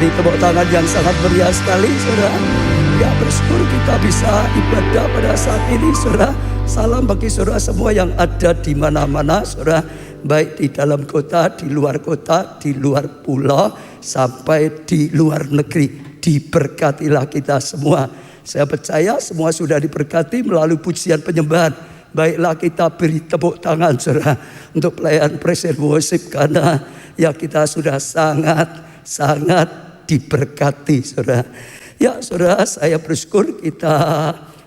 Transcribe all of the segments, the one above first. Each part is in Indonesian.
Beri tepuk tangan yang sangat meriah sekali, saudara. Ya, bersyukur kita bisa ibadah pada saat ini, saudara. Salam bagi saudara semua yang ada di mana-mana, saudara. Baik di dalam kota, di luar kota, di luar pulau, sampai di luar negeri. Diberkatilah kita semua. Saya percaya semua sudah diberkati melalui pujian penyembahan. Baiklah kita beri tepuk tangan, saudara, untuk pelayan praise and worship, karena ya kita sudah sangat diberkati, saudara. Ya, saudara, saya bersyukur kita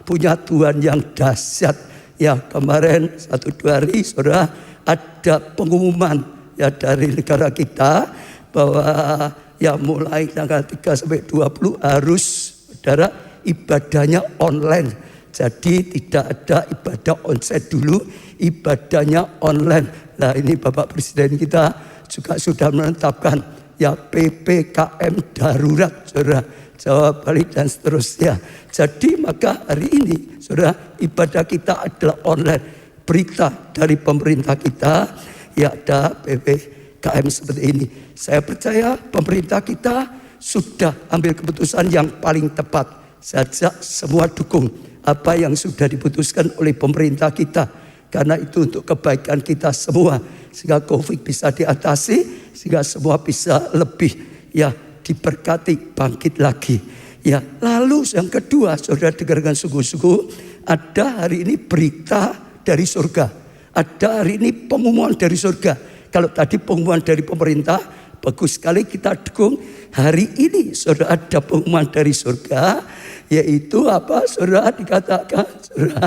punya Tuhan yang dahsyat. Ya, kemarin 1-2 hari, saudara, ada pengumuman ya dari negara kita bahwa ya mulai tanggal 3 sampai 20 harus, saudara, ibadahnya online. Jadi tidak ada ibadah onsite dulu, ibadahnya online. Nah, ini Bapak Presiden kita juga sudah menetapkan ya PPKM darurat, saudara, Jawa, Bali dan seterusnya. Jadi maka hari ini, saudara, ibadah kita adalah online. Berita dari pemerintah kita ya ada PPKM seperti ini. Saya percaya pemerintah kita sudah ambil keputusan yang paling tepat. Saya semua dukung apa yang sudah diputuskan oleh pemerintah kita, karena itu untuk kebaikan kita semua, sehingga COVID bisa diatasi, sehingga semua bisa lebih ya diberkati, bangkit lagi. Ya, lalu yang kedua, saudara dengarkan sungguh-sungguh, ada hari ini berita dari surga. Ada hari ini pengumuman dari surga. Kalau tadi pengumuman dari pemerintah, bagus sekali, kita dukung. Hari ini saudara ada pengumuman dari surga, yaitu apa, saudara? Dikatakan, saudara,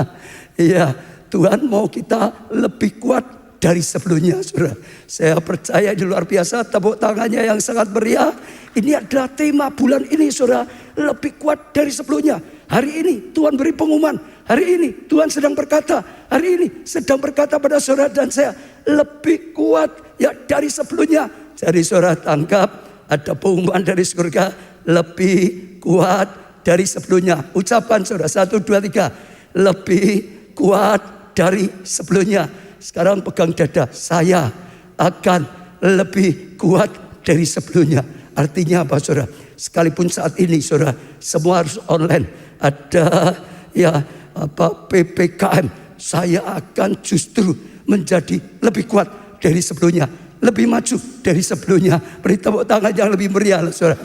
ya Tuhan mau kita lebih kuat dari sebelumnya, saudara. Saya percaya di luar biasa, tepuk tangannya yang sangat meriah. Ini adalah tema bulan ini, saudara, lebih kuat dari sebelumnya. Hari ini Tuhan beri pengumuman. Hari ini Tuhan sedang berkata, hari ini sedang berkata pada saudara dan saya, lebih kuat ya dari sebelumnya. Jadi saudara tangkap, ada pengumuman dari surga, lebih kuat dari sebelumnya. Ucapan saudara, 1, 2, 3. Lebih kuat dari sebelumnya. Sekarang pegang dada, saya akan lebih kuat dari sebelumnya. Artinya apa, saudara? Sekalipun saat ini, saudara, semua harus online. Ada ya apa PPKM, saya akan justru menjadi lebih kuat dari sebelumnya, lebih maju dari sebelumnya. Beri tepuk tangan yang lebih meriah, saudara.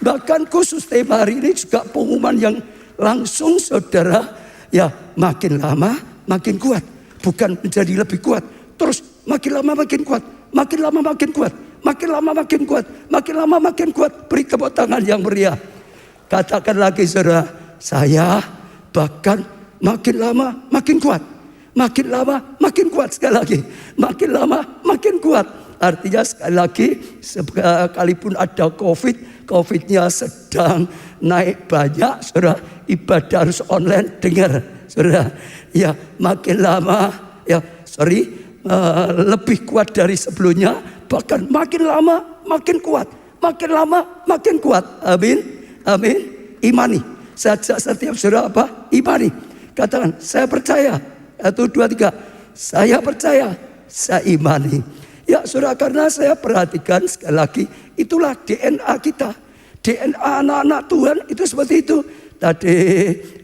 Bahkan khusus tema hari ini juga pengumuman yang langsung, saudara, ya makin lama makin kuat, bukan menjadi lebih kuat, terus makin lama makin kuat, makin lama makin kuat, makin lama makin kuat, makin lama makin kuat. Beri tepuk tangan yang meriah. Katakan lagi, saudara, saya bahkan makin lama makin kuat, makin lama makin kuat. Sekali lagi, makin lama makin kuat. Artinya sekali lagi, sekalipun ada COVID-nya sedang naik banyak, saudara, ibadah harus online. Dengar, saudara, ya makin lama, ya lebih kuat dari sebelumnya, bahkan makin lama makin kuat, makin lama makin kuat. Amin, amin. Imani. Setiap saudara apa? Imani. Katakan, saya percaya. 1, 2, 3. Saya percaya, saya imani. Ya saudara, karena saya perhatikan sekali lagi, itulah DNA kita. DNA anak-anak Tuhan itu seperti itu. Tadi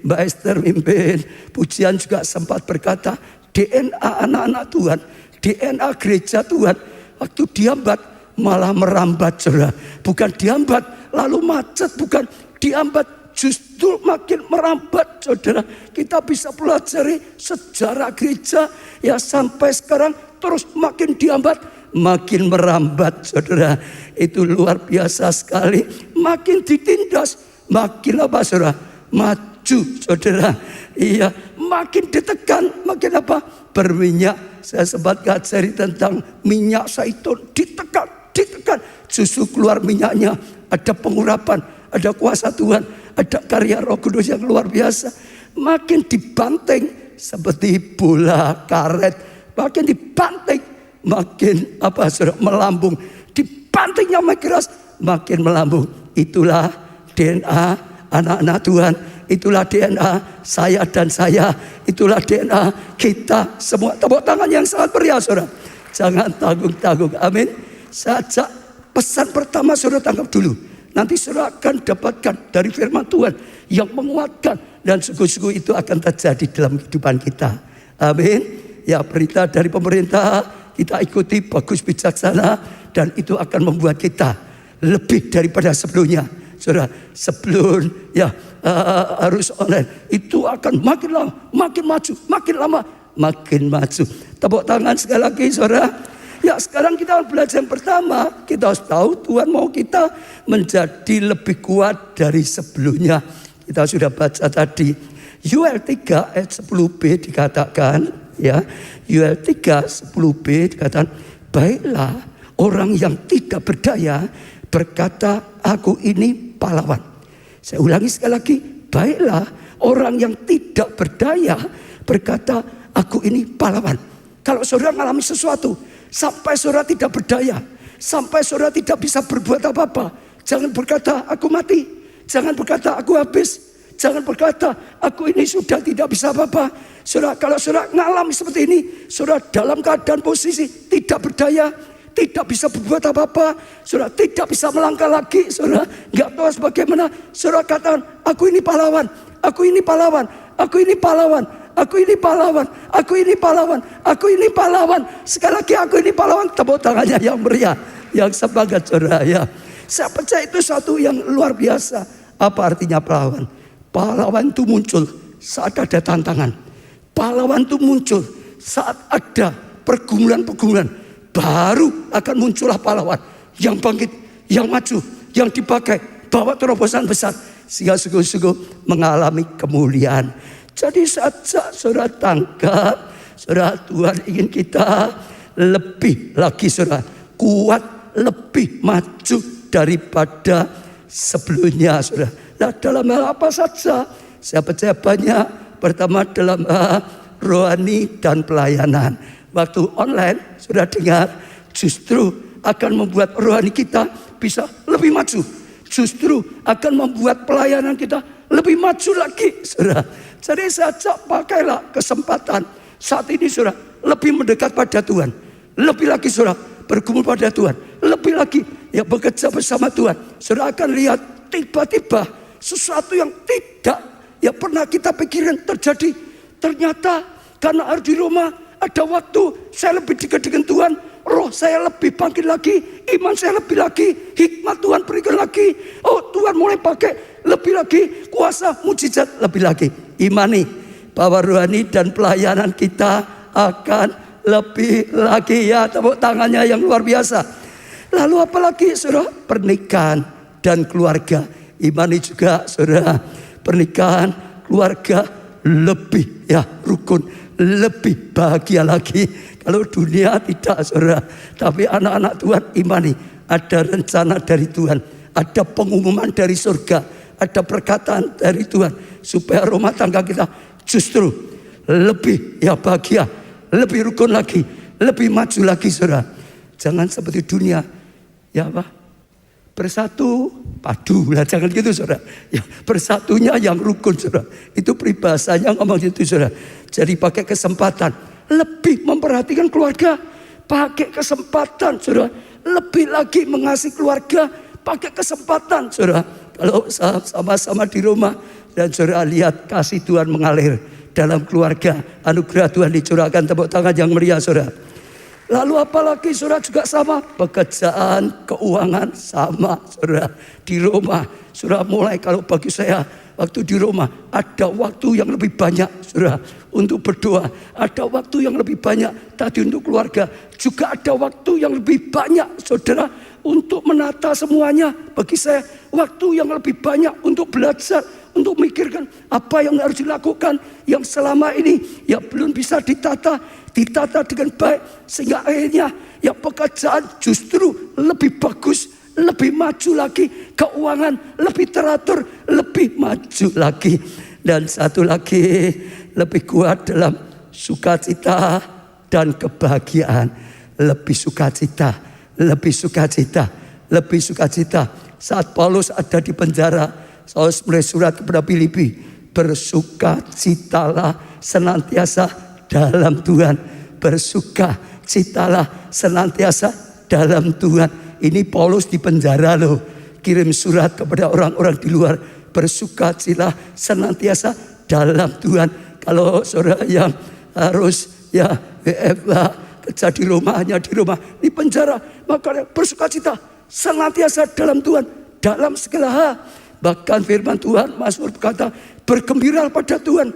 Mbak Esther mimpin pujian juga sempat berkata, DNA anak-anak Tuhan, DNA gereja Tuhan, waktu dihambat malah merambat, saudara. Bukan dihambat lalu macet, bukan dihambat, justru makin merambat, saudara. Kita bisa pelajari sejarah gereja ya sampai sekarang, terus makin dihambat, makin merambat, saudara. Itu luar biasa sekali. Makin ditindas, makin apa, saudara? Maju, saudara. Iya, makin ditekan, makin apa? Berminyak. Saya sempat ngajari tentang minyak zaitun, ditekan. Justru keluar minyaknya, ada pengurapan, ada kuasa Tuhan, ada karya Roh Kudus yang luar biasa. Makin dibanting seperti bola karet, makin dibanting, makin apa, saudara, melambung. Dibantingnya makin keras, makin melambung. Itulah DNA anak-anak Tuhan. Itulah DNA saya dan saya. Itulah DNA kita semua. Tepuk tangan yang sangat meriah, saudara. Jangan tanggung-tanggung. Amin. Saya ajak pesan pertama, saudara tangkap dulu. Nanti saudara akan dapatkan dari firman Tuhan yang menguatkan. Dan sungguh-sungguh itu akan terjadi dalam kehidupan kita. Amin. Ya, berita dari pemerintah kita ikuti, bagus, bijaksana. Dan itu akan membuat kita lebih daripada sebelumnya. Saudara, sebelum harus online, itu akan makin lama, makin maju, makin lama, makin maju. Tepuk tangan sekali lagi, saudara. Ya, sekarang kita belajar yang pertama. Kita harus tahu Tuhan mau kita menjadi lebih kuat dari sebelumnya. Kita sudah baca tadi. Yoel 3 ayat 10b dikatakan, ya, Yoel 3 10b dikatakan, baiklah orang yang tidak berdaya berkata, aku ini pahlawan. Saya ulangi sekali lagi, baiklah orang yang tidak berdaya berkata, aku ini pahlawan. Kalau saudara mengalami sesuatu, sampai saudara tidak berdaya, sampai saudara tidak bisa berbuat apa-apa, jangan berkata, aku mati. Jangan berkata, aku habis. Jangan berkata, aku ini sudah tidak bisa apa-apa. Saudara, kalau saudara mengalami seperti ini, saudara dalam keadaan posisi tidak berdaya, tidak bisa berbuat apa-apa, saudara tidak bisa melangkah lagi, saudara nggak tahu bagaimana, saudara katakan, aku ini pahlawan, aku ini pahlawan, aku ini pahlawan, aku ini pahlawan, aku ini pahlawan, aku ini pahlawan. Sekali lagi, aku ini pahlawan. Tepuk tangannya yang meriah, yang semangat, saudara. Ya, saya percaya itu satu yang luar biasa. Apa artinya pahlawan? Pahlawan itu muncul saat ada tantangan. Pahlawan itu muncul saat ada pergumulan-pergumulan. Baru akan muncullah pahlawan yang bangkit, yang maju, yang dipakai, bawa terobosan besar, sehingga sungguh-sungguh mengalami kemuliaan. Jadi saja saudara tangkap, saudara, Tuhan ingin kita lebih lagi, saudara, kuat, lebih maju daripada sebelumnya, saudara. Nah, dalam hal apa saja? Saya percaya banyak. Pertama dalam rohani dan pelayanan. Waktu online, sudah dengar, justru akan membuat rohani kita bisa lebih maju. Justru akan membuat pelayanan kita lebih maju lagi, saudara. Jadi saja pakailah kesempatan saat ini, saudara, lebih mendekat pada Tuhan. Lebih lagi, saudara, bergumul pada Tuhan. Lebih lagi, ya, bekerja bersama Tuhan. Saudara akan lihat tiba-tiba sesuatu yang tidak pernah kita pikirin terjadi. Ternyata karena ada di rumah, ada waktu saya lebih dekat dengan Tuhan, roh saya lebih bangkit lagi, iman saya lebih lagi, hikmat Tuhan berikan lagi. Oh, Tuhan mulai pakai lebih lagi, kuasa mujizat lebih lagi. Imani bahwa rohani dan pelayanan kita akan lebih lagi, ya. Tepuk tangannya yang luar biasa. Lalu apalagi, saudara? Pernikahan dan keluarga. Imani juga, saudara, pernikahan, keluarga lebih, ya, rukun, lebih bahagia lagi. Kalau dunia tidak, saudara, tapi anak-anak Tuhan imani ada rencana dari Tuhan, ada pengumuman dari surga, ada perkataan dari Tuhan supaya rumah tangga kita justru lebih, ya, bahagia, lebih rukun lagi, lebih maju lagi, saudara. Jangan seperti dunia, ya, apa? Bersatu padu lah, jangan gitu, saudara. Ya, bersatunya yang rukun, saudara. Itu peribahasanya ngomong gitu, saudara. Jadi pakai kesempatan lebih memperhatikan keluarga, pakai kesempatan, saudara, lebih lagi mengasihi keluarga, pakai kesempatan, saudara. Kalau sama-sama di rumah dan saudara lihat kasih Tuhan mengalir dalam keluarga, anugerah Tuhan dicurahkan. Tepuk tangan yang meriah, saudara. Lalu apalagi, saudara, juga sama, pekerjaan, keuangan sama, saudara. Di rumah, saudara, mulai kalau bagi saya waktu di rumah ada waktu yang lebih banyak, saudara, untuk berdoa. Ada waktu yang lebih banyak tadi untuk keluarga. Juga ada waktu yang lebih banyak, saudara, untuk menata semuanya. Bagi saya waktu yang lebih banyak untuk belajar, untuk memikirkan apa yang harus dilakukan, yang selama ini ya belum bisa ditata dengan baik, sehingga akhirnya ya pekerjaan justru lebih bagus, lebih maju lagi, keuangan lebih teratur, lebih maju lagi. Dan satu lagi, lebih kuat dalam sukacita dan kebahagiaan. Lebih sukacita, lebih sukacita, lebih sukacita. Saat Paulus ada di penjara, Paulus menulis surat kepada Filipi, bersukacitalah senantiasa dalam Tuhan. Bersukacitalah senantiasa dalam Tuhan. Ini Paulus di penjara loh. kirim surat kepada orang-orang di luar. Bersukacitalah senantiasa dalam Tuhan. Kalau saudara yang harus WFH, kerja di rumah, hanya di rumah, di penjara, maka bersukacita senantiasa dalam Tuhan, dalam segala hal. Bahkan firman Tuhan, Mazmur berkata, bergembira pada Tuhan,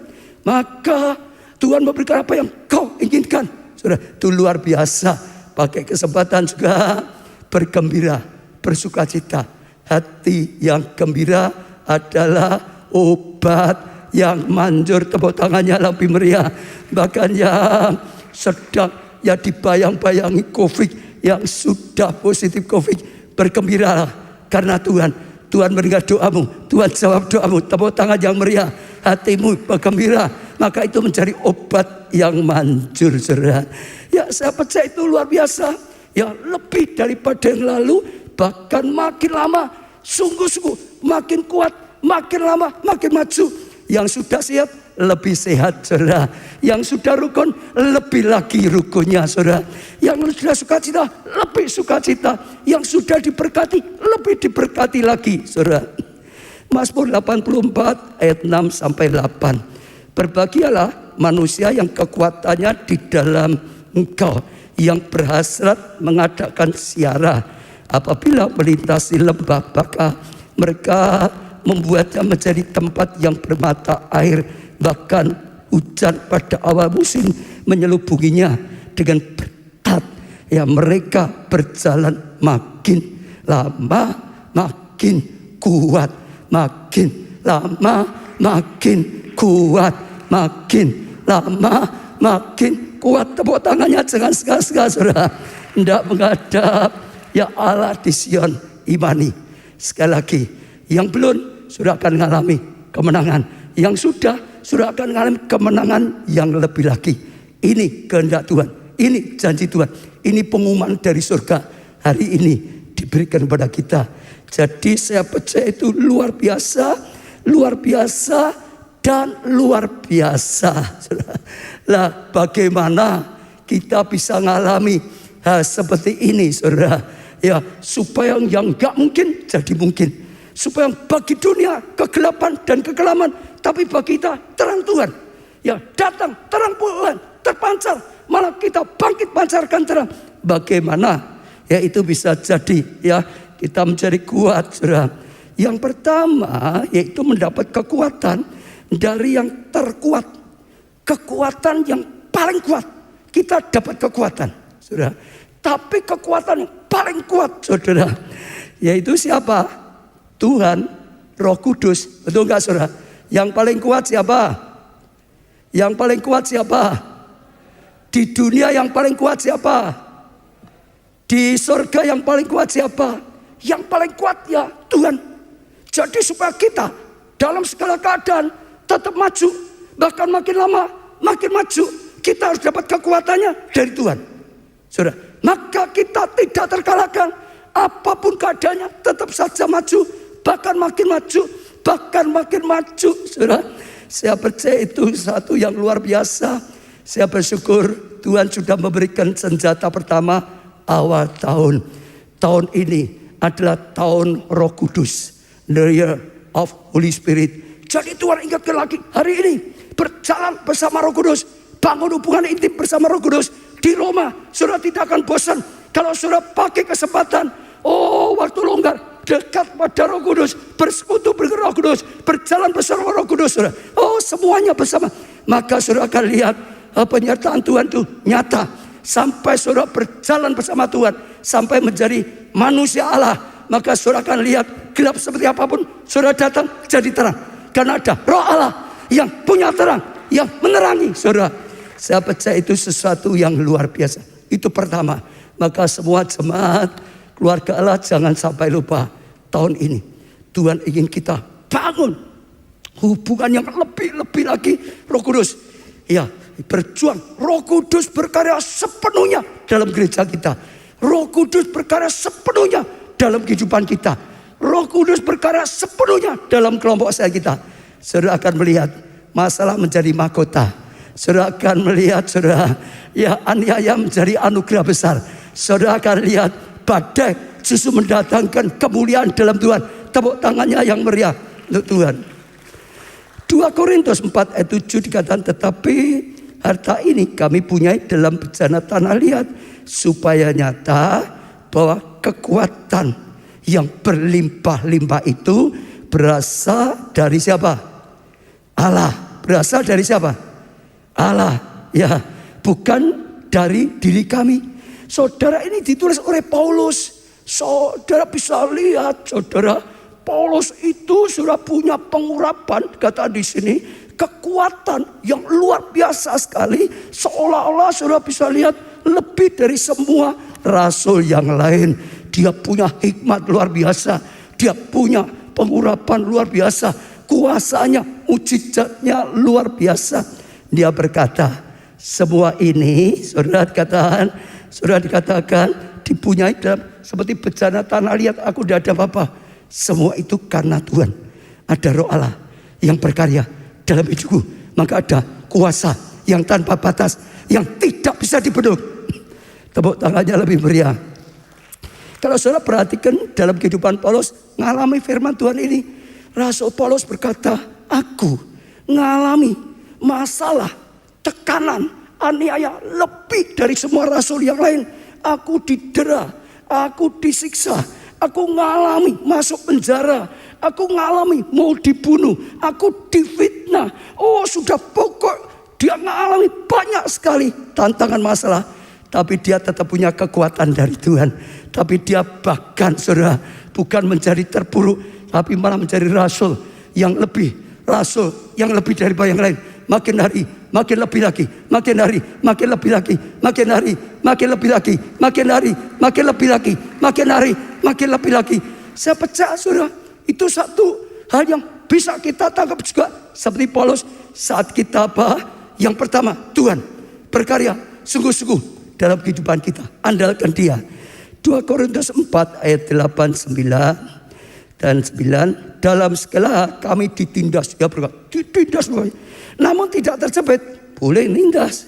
maka Tuhan memberikan apa yang kau inginkan. Saudara, itu luar biasa. Pakai kesempatan juga bergembira, bersukacita. Hati yang gembira adalah obat yang manjur. Tepuk tangannya lebih meriah. Bahkan yang sedang dibayang-bayangi COVID, yang sudah positif COVID, bergembiralah karena Tuhan mendengar doamu, Tuhan jawab doamu. Tepuk tangan yang meriah, hatimu bergembira, maka itu menjadi obat yang manjur, saudara. Ya, saya percaya itu luar biasa. Ya, lebih daripada yang lalu, bahkan makin lama, sungguh-sungguh makin kuat, makin lama makin maju. Yang sudah sehat lebih sehat, saudara. Yang sudah rukun lebih lagi rukunnya, saudara. Yang sudah sukacita lebih sukacita. Yang sudah diberkati lebih diberkati lagi, saudara. Mazmur 84 ayat 6 sampai 8. Berbahagialah manusia yang kekuatannya di dalam Engkau, yang berhasrat mengadakan ziarah. Apabila melintasi lembah baka, mereka membuatnya menjadi tempat yang bermata air. Bahkan hujan pada awal musim menyelubunginya dengan berkat. Ya, mereka berjalan makin lama makin kuat, makin lama makin kuat, makin lama makin kuat. Tepuk tangannya jangan segar-segar, saudara. Tidak menghadap Allah di Sion, imani. Sekali lagi, yang belum sudah akan mengalami kemenangan. Yang sudah akan mengalami kemenangan yang lebih lagi. Ini kehendak Tuhan, ini janji Tuhan, ini pengumuman dari surga hari ini diberikan kepada kita. Jadi saya percaya itu luar biasa, luar biasa, dan luar biasa. Lah, bagaimana kita bisa mengalami hal seperti ini, saudara? Ya, supaya yang gak mungkin jadi mungkin. Supaya bagi dunia kegelapan dan kekelaman, tapi bagi kita terang Tuhan. Ya, datang terang Tuhan, terpancar, malah kita bangkit pancarkan terang. Bagaimana ya itu bisa jadi ya kita menjadi kuat, saudara? Yang pertama yaitu mendapat kekuatan dari yang terkuat. Kekuatan yang paling kuat. Kita dapat kekuatan, saudara. Tapi kekuatan yang paling kuat, saudara, yaitu siapa? Tuhan, Roh Kudus. Betul gak, saudara? Yang paling kuat siapa? Yang paling kuat siapa? Di dunia yang paling kuat siapa? Di surga yang paling kuat siapa? Yang paling kuat ya Tuhan. Jadi supaya kita dalam segala keadaan tetap maju, bahkan makin lama makin maju, kita harus dapat kekuatannya dari Tuhan, saudara. Maka kita tidak terkalahkan. Apapun keadaannya tetap saja maju, bahkan makin maju, bahkan makin maju, saudara. Saya percaya itu satu yang luar biasa. Saya bersyukur Tuhan sudah memberikan senjata pertama awal tahun. Tahun ini adalah tahun Roh Kudus, the year of Holy Spirit. Jadi Tuhan ingatkan lagi hari ini, berjalan bersama Roh Kudus, bangun hubungan intim bersama Roh Kudus. Di Roma, saudara tidak akan bosan kalau saudara pakai kesempatan. Oh, waktu longgar, dekat pada Roh Kudus, bersekutu dengan Roh Kudus, berjalan bersama Roh Kudus, saudara. Oh, semuanya bersama. Maka saudara akan lihat penyertaan Tuhan itu nyata. Sampai saudara berjalan bersama Tuhan, sampai menjadi manusia Allah, maka saudara akan lihat gelap seperti apapun, saudara datang jadi terang. Karena ada Roh Allah yang punya terang, yang menerangi, saudara. Saya percaya itu sesuatu yang luar biasa. Itu pertama. Maka semua jemaat keluarga Allah jangan sampai lupa. Tahun ini Tuhan ingin kita bangun hubungan yang lebih lagi Roh Kudus. Ya, berjuang. Roh Kudus berkarya sepenuhnya dalam gereja kita. Roh Kudus berkarya sepenuhnya dalam kehidupan kita. Roh Kudus berkarya sepenuhnya dalam kelompok saya kita. Saudara akan melihat masalah menjadi mahkota. Saudara akan melihat, saudara, ya aniaya menjadi anugerah besar. Saudara akan lihat badai justru mendatangkan kemuliaan dalam Tuhan. Tepuk tangannya yang meriah untuk Tuhan. 2 Korintus 4 ayat 7 dikatakan, tetapi harta ini kami punyai dalam bejana tanah liat, supaya nyata bahwa kekuatan yang berlimpah-limpah itu berasal dari siapa? Allah. Berasal dari siapa? Allah. Ya, bukan dari diri kami. Saudara, ini ditulis oleh Paulus. Saudara bisa lihat, saudara, Paulus itu sudah punya pengurapan, kata di sini, kekuatan yang luar biasa sekali. Seolah-olah saudara bisa lihat lebih dari semua rasul yang lain. Dia punya hikmat luar biasa. Dia punya pengurapan luar biasa. Kuasanya, mujizatnya luar biasa. Dia berkata, semua ini saudara dikatakan dipunyai dalam seperti bejana tanah liat, aku tidak ada apa-apa. Semua itu karena Tuhan. Ada Roh Allah yang berkarya dalam hidupku. Maka ada kuasa yang tanpa batas, yang tidak bisa dibendung. Tepuk tangannya lebih meriah. Kalau saudara perhatikan dalam kehidupan Paulus, mengalami firman Tuhan ini, Rasul Paulus berkata, aku mengalami masalah, tekanan, aniaya lebih dari semua rasul yang lain. Aku didera, aku disiksa, aku mengalami masuk penjara, aku mengalami mau dibunuh, aku difitnah. Oh, sudah pokok dia mengalami banyak sekali tantangan masalah. Tapi dia tetap punya kekuatan dari Tuhan. Tapi dia bahkan saudara, bukan menjadi terpuruk, tapi malah menjadi rasul yang lebih daripada yang lain. Makin hari makin lebih lagi, makin hari makin lebih lagi, makin hari makin lebih lagi, makin hari makin lebih lagi, makin hari makin lebih lagi. Saya percaya saudara, itu satu hal yang bisa kita tangkap juga seperti Paulus saat kita apa? Yang pertama, Tuhan berkarya sungguh-sungguh dalam kehidupan kita. Andalkan Dia. 2 Korintus 4 ayat 8, 9 dan 9. Dalam segala kami ditindas. Ya berkata, ditindas. Namun tidak terjepit, boleh nindas.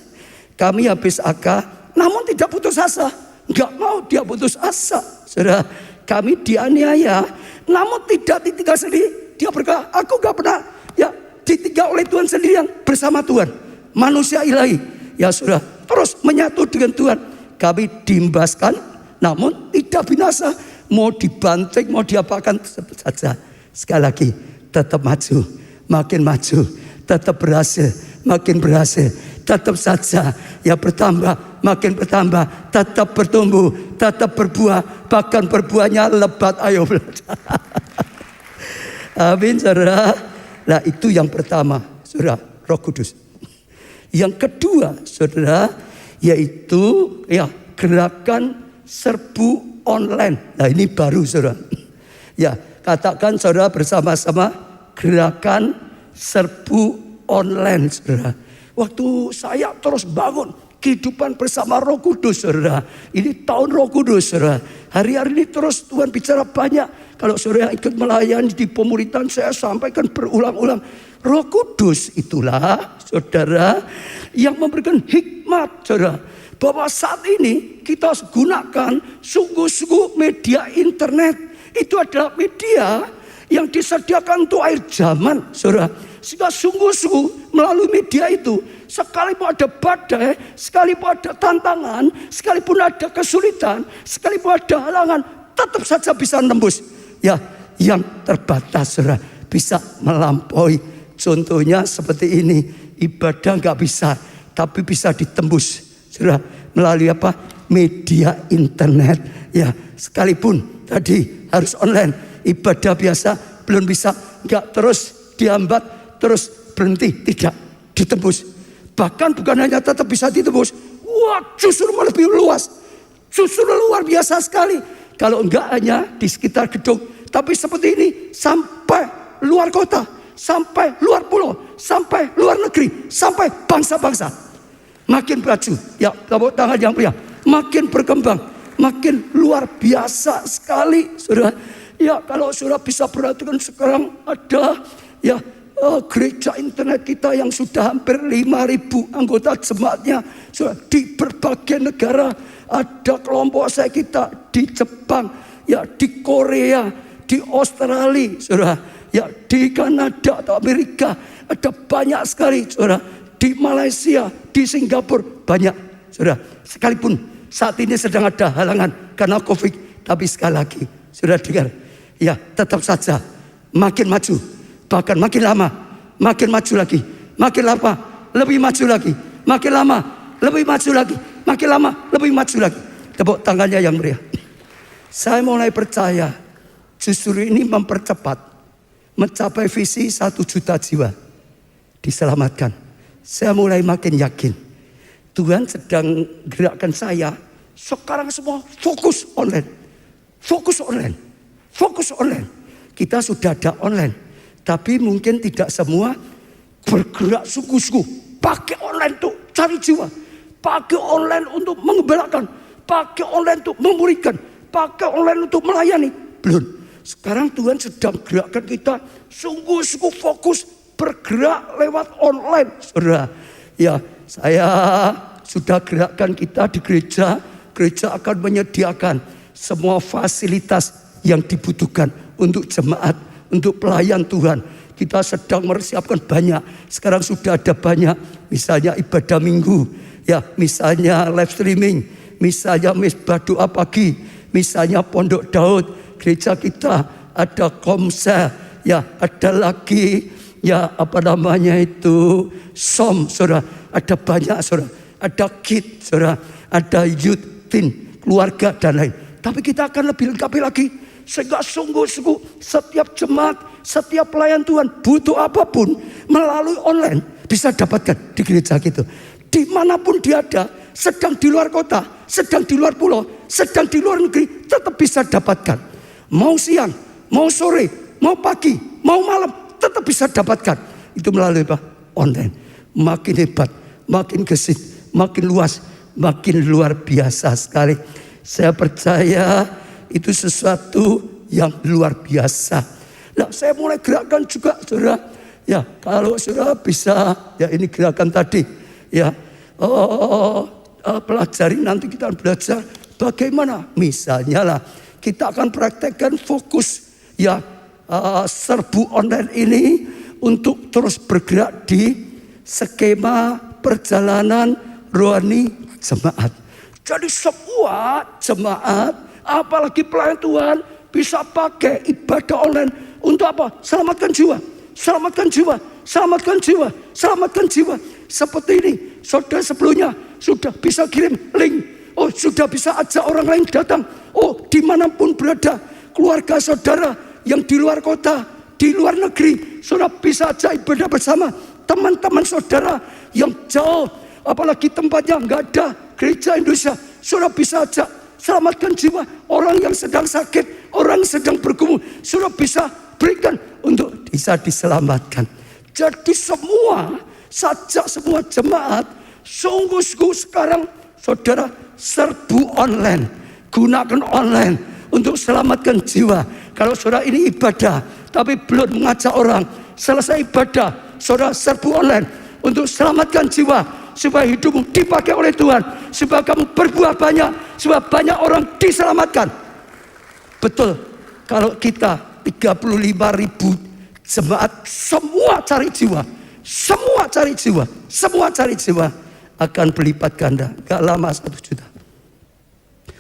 Kami habis akal, namun tidak putus asa. Enggak mau dia putus asa. Saudara, kami dianiaya, namun tidak ditinggal sendiri. Dia berkata, aku enggak pernah ditinggal oleh Tuhan sendirian, bersama Tuhan. Manusia ilahi. Ya saudara, terus menyatu dengan Tuhan. Kami diimbaskan, namun tidak binasa. Mau dibanting, mau diapakan, tetap saja. Sekali lagi, tetap maju, makin maju. Tetap berhasil, makin berhasil. Tetap saja, ya bertambah, makin bertambah. Tetap bertumbuh, tetap berbuah. Bahkan berbuahnya lebat, ayo belajar. Amin saudara. Nah itu yang pertama, saudara, Roh Kudus. Yang kedua saudara, yaitu gerakan serbu online. Nah ini baru saudara. Ya katakan saudara bersama-sama, gerakan serbu online saudara. Waktu saya terus bangun kehidupan bersama Roh Kudus saudara. Ini tahun Roh Kudus saudara. Hari-hari ini terus Tuhan bicara banyak. Kalau saudara ikut melayani di pemuritan, saya sampaikan berulang-ulang. Roh Kudus itulah saudara yang memberikan hikmat saudara. Bahwa saat ini kita harus gunakan sungguh-sungguh media internet. Itu adalah media yang disediakan untuk akhir zaman saudara. Sehingga sungguh-sungguh melalui media itu, sekalipun ada badai, sekalipun ada tantangan, sekalipun ada kesulitan, sekalipun ada halangan, tetap saja bisa menembus. Ya, yang terbatas saudara bisa melampaui. Contohnya seperti ini, ibadah gak bisa, tapi bisa ditembus saudara melalui apa? Media internet. Ya, sekalipun tadi harus online, ibadah biasa belum bisa, gak terus dihambat, terus berhenti, tidak ditembus. Bahkan bukan hanya tetap bisa ditembus, wah justru lebih luas, justru luar biasa sekali. Kalau enggak hanya di sekitar gedung, tapi seperti ini sampai luar kota, sampai luar pulau, sampai luar negeri, sampai bangsa-bangsa. Makin maju, ya tepuk tangan yang pria, makin berkembang, makin luar biasa sekali, saudara. Ya kalau saudara bisa perhatikan sekarang ada gereja internet kita yang sudah hampir 5.000 anggota jemaatnya sudah di berbagai negara. Ada kelompok saya kita di Jepang, ya di Korea, di Australia, saudara, ya di Kanada atau Amerika, ada banyak sekali, saudara, di Malaysia, di Singapura, banyak, saudara. Sekalipun saat ini sedang ada halangan karena COVID, tapi sekali lagi, saudara dengar, ya tetap saja makin maju, bahkan makin lama, makin maju lagi, makin lama, lebih maju lagi, makin lama, lebih maju lagi, makin lama, lebih maju lagi. Tepuk tangannya yang meriah. Saya mulai percaya justru ini mempercepat mencapai visi 1 juta jiwa diselamatkan. Saya mulai makin yakin Tuhan sedang gerakkan saya. Sekarang semua fokus online, fokus online, fokus online. Kita sudah ada online, tapi mungkin tidak semua bergerak sungguh-sungguh. Pakai online untuk cari jiwa, pakai online untuk mengembalakan, pakai online untuk memulihkan, pakai online untuk melayani. Belum. Sekarang Tuhan sedang gerakkan kita sungguh-sungguh fokus bergerak lewat online. Saudara, ya saya sudah gerakkan kita di gereja. Gereja akan menyediakan semua fasilitas yang dibutuhkan untuk jemaat, untuk pelayan Tuhan. Kita sedang mempersiapkan banyak. Sekarang sudah ada banyak. Misalnya ibadah minggu, ya, misalnya live streaming, misalnya misbah doa pagi, misalnya Pondok Daud. Gereja kita ada komsel, ya, ada lagi, ya, apa namanya itu, som, saudara. Ada banyak, saudara. Ada kit, saudara. Ada youth team, keluarga dan lain. Tapi kita akan lebih lengkapi lagi. Sehingga sungguh-sungguh setiap jemaat, setiap pelayan Tuhan butuh apapun melalui online bisa dapatkan di gereja gitu. Dimanapun dia ada, sedang di luar kota, sedang di luar pulau, sedang di luar negeri, tetap bisa dapatkan. Mau siang, mau sore, mau pagi, mau malam, tetap bisa dapatkan. Itu melalui apa? Online. Makin hebat, makin gesit, makin luas, makin luar biasa sekali. Saya percaya itu sesuatu yang luar biasa. Nah, saya mulai gerakan juga, saudara. Ya, kalau saudara bisa, ya ini gerakan tadi, ya, pelajari, nanti kita belajar bagaimana. Misalnya lah, kita akan praktekkan fokus, ya, serbu online ini untuk terus bergerak di skema perjalanan rohani jemaat. Jadi semua jemaat, apalagi pelayan Tuhan, bisa pakai ibadah online untuk apa? Selamatkan jiwa, selamatkan jiwa, selamatkan jiwa, selamatkan jiwa. Seperti ini, saudara sebelumnya sudah bisa kirim link. Oh, sudah bisa ajak orang lain datang. Oh, dimanapun berada, keluarga saudara yang di luar kota, di luar negeri, saudara bisa ajak ibadah bersama. Teman-teman saudara yang jauh, apalagi tempatnya nggak ada gereja Indonesia, saudara bisa ajak. Selamatkan jiwa orang yang sedang sakit, orang yang sedang bergumul, sudah bisa berikan untuk bisa diselamatkan. Jadi semua jemaat sungguh-sungguh sekarang saudara serbu online, gunakan online untuk selamatkan jiwa. Kalau saudara ini ibadah tapi belum mengajak orang, selesai ibadah saudara serbu online untuk selamatkan jiwa. Supaya hidupmu dipakai oleh Tuhan, supaya kamu berbuah banyak, supaya banyak orang diselamatkan. Betul, kalau kita 35.000 jemaat semua cari jiwa, semua cari jiwa, semua cari jiwa, akan berlipat ganda. Gak lama 1 juta.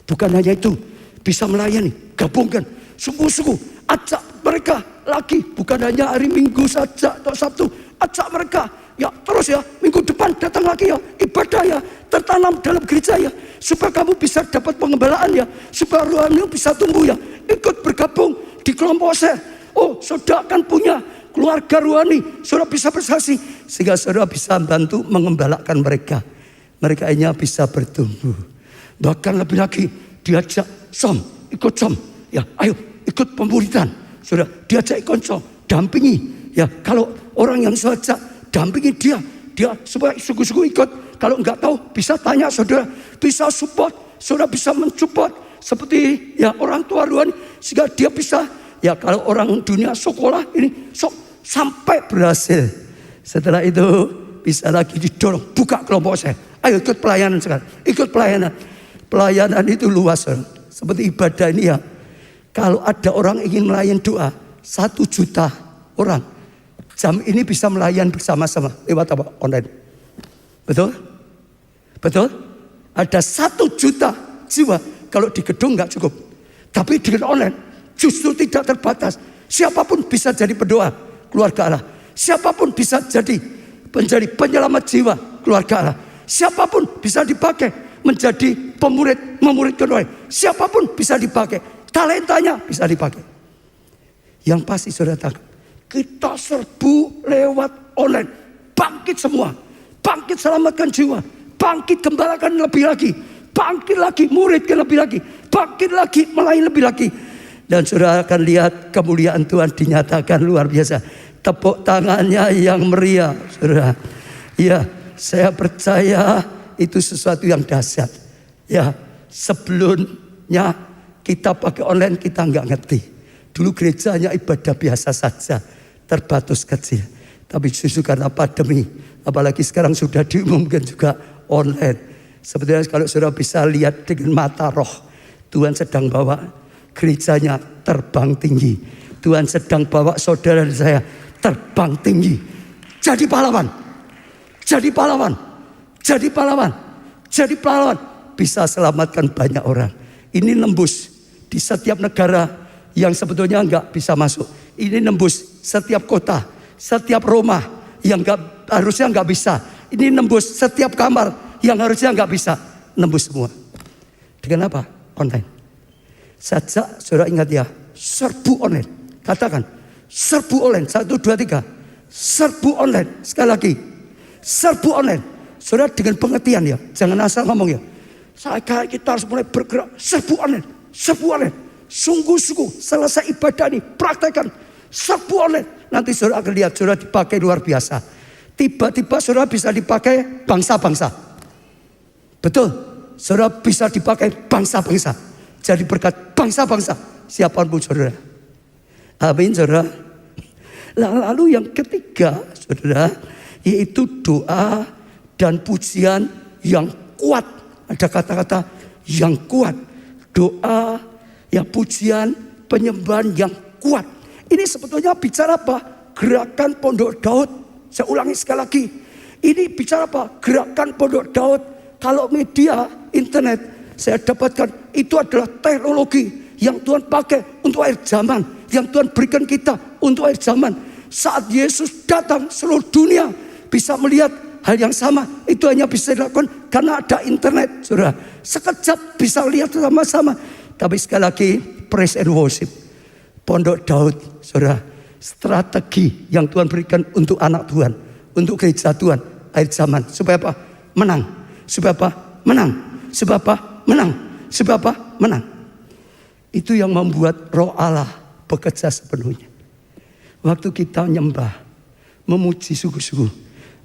Bukan hanya itu, bisa melayani, gabungkan, sungguh-sungguh ajak mereka lagi. Bukan hanya hari Minggu saja atau Sabtu, ajak mereka. Ya terus ya, minggu depan datang lagi ya, ibadah ya, tertanam dalam gereja ya, supaya kamu bisa dapat pengembalaan ya, supaya rohanimu bisa tumbuh ya. Ikut bergabung di kelompok share. Oh, saudara akan punya keluarga rohani, saudara bisa bersaksi, sehingga saudara bisa bantu mengembalakan mereka. Mereka ini bisa bertumbuh. Bahkan lebih lagi, diajak som, ikut som, ya ayo ikut pemuridan, saudara diajak ikut som, dampingi, ya kalau orang yang saja dampingi dia supaya sungguh-sungguh ikut. Kalau enggak tahu bisa tanya saudara, bisa support, saudara bisa mensupport seperti ya orang tua rohani, sehingga dia bisa, ya kalau orang dunia sekolah ini sampai berhasil. Setelah itu bisa lagi didorong, buka kelompok saya, ayo ikut pelayanan sekarang, ikut pelayanan. Pelayanan itu luas, seperti ibadah ini ya, Kalau ada orang ingin melayan doa, 1 juta orang jam ini bisa melayan bersama-sama lewat apa? Online. Betul? Betul? Ada 1 juta jiwa. Kalau di gedung nggak cukup. Tapi dengan online justru tidak terbatas. Siapapun bisa jadi pendoa keluarga Allah. Siapapun bisa jadi menjadi penyelamat jiwa keluarga Allah. Siapapun bisa dipakai menjadi memuridkan orang. Siapapun bisa dipakai. Talentanya bisa dipakai. Yang pasti saudara tangkap, kita serbu lewat online. Bangkit semua. Bangkit selamatkan jiwa. Bangkit gembalakan lebih lagi. Bangkit lagi muridkan lebih lagi. Bangkit lagi melayani lebih lagi. Dan saudara akan lihat kemuliaan Tuhan dinyatakan luar biasa. Tepuk tangannya yang meriah, saudara. Ya, saya percaya itu sesuatu yang dahsyat. Ya, sebelumnya kita pakai online kita nggak ngerti. Dulu gerejanya ibadah biasa saja, terbatas kecil. Tapi justru karena pandemi, apalagi sekarang sudah diumumkan juga online. Sebetulnya kalau saudara bisa lihat dengan mata roh, Tuhan sedang bawa gerejanya terbang tinggi. Tuhan sedang bawa saudara dan saya terbang tinggi. Jadi pahlawan. Jadi pahlawan. Jadi pahlawan. Jadi pahlawan. Bisa selamatkan banyak orang. Ini nembus di setiap negara yang sebetulnya enggak bisa masuk. Ini nembus setiap kota, setiap rumah yang harusnya enggak bisa. Ini nembus setiap kamar yang harusnya enggak bisa. Nembus semua. Dengan apa? Online. Saja saudara ingat ya, serbu online. Katakan, serbu online. 1, 2, 3. Serbu online. Sekali lagi, serbu online. Saudara dengan pengertian ya, jangan asal ngomong ya. Kita harus mulai bergerak. Serbu online. Serbu online. Sungguh-sungguh selesai ibadah ini praktekkan. Serbu online. Nanti saudara akan lihat saudara dipakai luar biasa. Tiba-tiba saudara bisa dipakai bangsa-bangsa. Betul. Saudara bisa dipakai bangsa-bangsa. Jadi berkat bangsa-bangsa. Siapapun saudara. Amin saudara. Lalu yang ketiga saudara, yaitu doa dan pujian yang kuat. Ada kata-kata yang kuat. Doa, ya pujian, penyembahan yang kuat. Ini sebetulnya bicara apa? Gerakan Pondok Daud. Saya ulangi sekali lagi. Ini bicara apa? Gerakan Pondok Daud. Kalau media, internet, saya dapatkan itu adalah teknologi yang Tuhan pakai untuk akhir zaman. Yang Tuhan berikan kita untuk akhir zaman. Saat Yesus datang, seluruh dunia bisa melihat hal yang sama. Itu hanya bisa dilakukan karena ada internet, saudara. Sekejap bisa lihat sama-sama. Tapi sekali lagi, praise and worship. Pondok Daud, saudara. Strategi yang Tuhan berikan untuk anak Tuhan. Untuk gereja Tuhan akhir zaman. Supaya apa? Menang. Supaya apa? Menang. Supaya apa? Menang. Supaya apa? Menang. Itu yang membuat roh Allah bekerja sepenuhnya. Waktu kita menyembah, memuji sungguh-sungguh,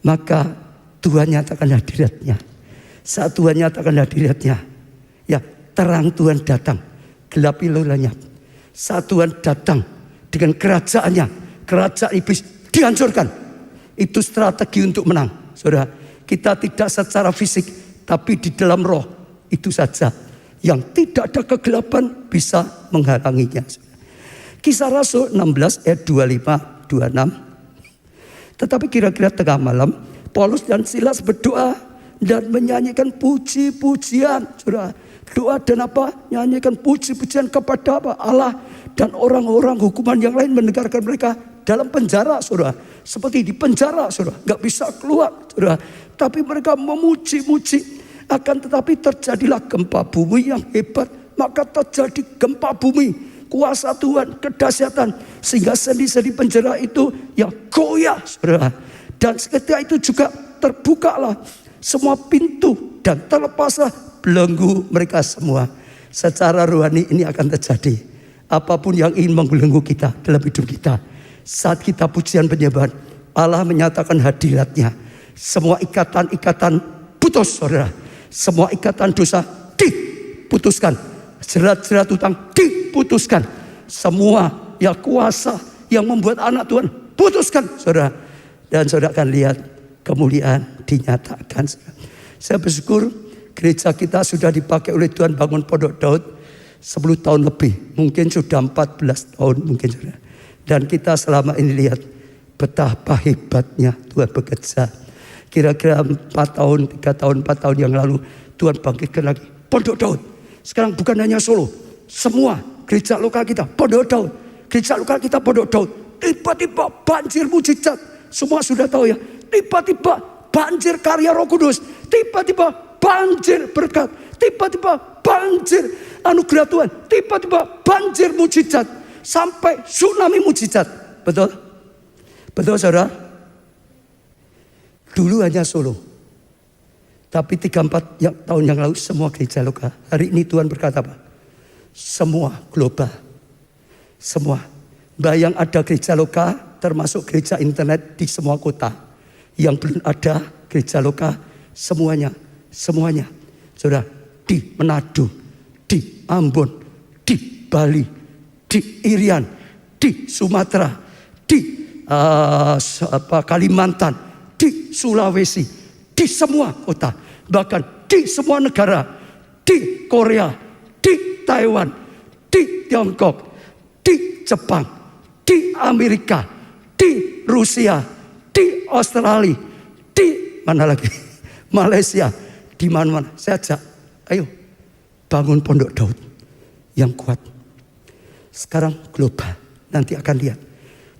maka Tuhan nyatakan hadiratnya. Saat Tuhan nyatakan hadiratnya, ya terang Tuhan datang, gelap lenyap. Saat Tuhan datang dengan kerajaannya, kerajaan iblis dihancurkan. Itu strategi untuk menang. Saudara, kita tidak secara fisik, tapi di dalam roh. Itu saja yang tidak ada kegelapan bisa menghalanginya. Kisah Rasul 16 ayat 25, 26. Tetapi kira-kira tengah malam, Paulus dan Silas berdoa dan menyanyikan puji-pujian. Saudara, doa dan apa? Nyanyikan puji-pujian kepada apa? Allah. Dan orang-orang hukuman yang lain mendengarkan mereka dalam penjara, saudara. Seperti di penjara, saudara. Gak bisa keluar, saudara. Tapi mereka memuji-muji. Akan tetapi terjadilah gempa bumi yang hebat. Maka terjadi gempa bumi. Kuasa Tuhan, kedahsyatan. Sehingga sendi-sendi penjara itu ya goyah, saudara. Dan ketika itu juga terbukalah semua pintu. Dan terlepaslah belenggu mereka semua. Secara rohani ini akan terjadi. Apapun yang ingin membelenggu kita dalam hidup kita. Saat kita pujian penyembahan, Allah menyatakan hadiratnya. Semua ikatan-ikatan putus, saudara. Semua ikatan dosa diputuskan. Jerat-jerat utang diputuskan. Semua ya kuasa yang membuat anak Tuhan putuskan, saudara. Dan saudara akan lihat kemuliaan dinyatakan. Saya bersyukur gereja kita sudah dipakai oleh Tuhan bangun Pondok Daud. 10 tahun lebih, mungkin sudah 14 tahun mungkin saudara. Dan kita selama ini lihat betapa hebatnya Tuhan bekerja. Kira-kira 4 tahun, 3 tahun, 4 tahun yang lalu Tuhan bangkitkan lagi Pondok Daud. Sekarang bukan hanya Solo, semua gereja lokal kita Pondok Daud. Gereja lokal kita Pondok Daud. Tiba-tiba banjir mujizat. Semua sudah tahu ya. Tiba-tiba banjir karya Roh Kudus. Tiba-tiba banjir berkat. Tiba-tiba banjir anugerah Tuhan. Tiba-tiba banjir mujizat. Sampai tsunami mujizat. Betul? Betul saudara? Dulu hanya Solo. Tapi 3-4 tahun yang lalu semua gereja lokal. Hari ini Tuhan berkata apa? Semua global. Semua. Bayang ada gereja lokal termasuk gereja internet di semua kota. Yang belum ada gereja lokal semuanya. Saudara, di Manado, di Ambon, di Bali, di Irian, di Sumatera, di Kalimantan, di Sulawesi, di semua kota, bahkan di semua negara, di Korea, di Taiwan, di Tiongkok, di Jepang, di Amerika, di Rusia, di Australia, di mana lagi? Malaysia, di mana-mana. Saya ajak, ayo bangun Pondok Daud yang kuat. Sekarang global, nanti akan lihat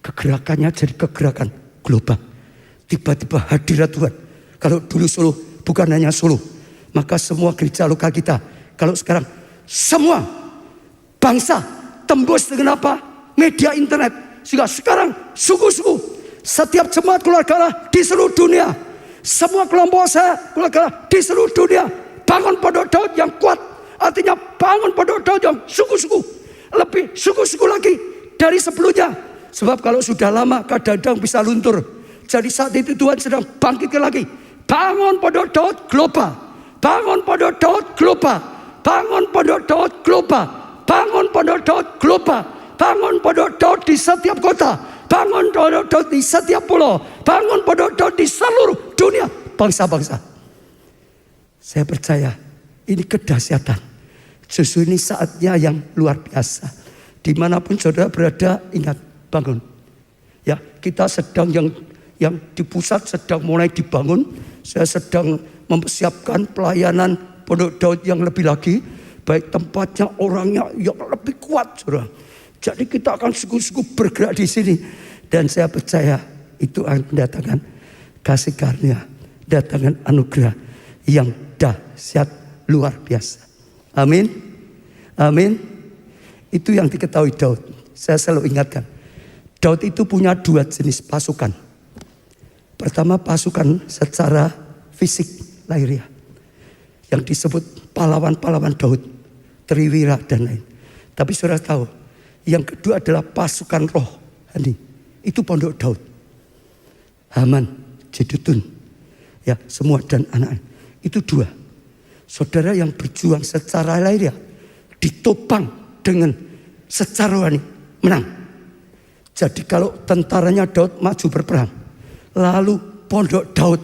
kegerakannya jadi kegerakan global. Tiba-tiba hadirat Tuhan. Kalau dulu Solo bukan hanya Solo, maka semua gereja lokal kita. Kalau sekarang semua bangsa tembus dengan apa? Media internet. Sehingga sekarang suku-suku, setiap jemaat keluarga Allah di seluruh dunia, semua kelompok saya keluarga Allah di seluruh dunia, bangun Pondok Daud yang kuat. Artinya bangun Pondok Daud yang suku-suku, lebih suku-suku lagi dari sebelumnya. Sebab kalau sudah lama kadang-kadang bisa luntur. Jadi saat itu Tuhan sedang bangkitkan lagi. Bangun Pondok Daud global. Bangun Pondok Daud global. Bangun Pondok Daud global. Bangun Pondok Daud global. Bangun Pondok Daud di setiap kota. Bangun Pondok Daud di setiap pulau. Bangun Pondok Daud di seluruh dunia. Bangsa-bangsa. Saya percaya ini kedahsyatan. Justru ini saatnya yang luar biasa. Dimanapun saudara berada, ingat, bangun. Ya, kita sedang yang di pusat sedang mulai dibangun. Saya sedang mempersiapkan pelayanan Pondok Daud yang lebih lagi. Baik tempatnya, orangnya yang lebih kuat, saudara. Jadi kita akan sungguh-sungguh bergerak di sini. Dan saya percaya itu akan mendatangkan kasih karunia, datangkan anugerah yang dahsyat luar biasa. Amin. Amin. Itu yang diketahui Daud. Saya selalu ingatkan. Daud itu punya 2 jenis pasukan. Pertama pasukan secara fisik lahiriah. Yang disebut pahlawan-pahlawan Daud. Triwira dan lain. Tapi saudara tahu. Yang kedua adalah pasukan rohani. Itu Pondok Daud. Haman, Jedutun. Ya, semua dan anak-anak. Itu 2. Saudara yang berjuang secara lahiriah. Ditopang dengan secara rohani. Menang. Jadi kalau tentaranya Daud maju berperang. Lalu Pondok Daud.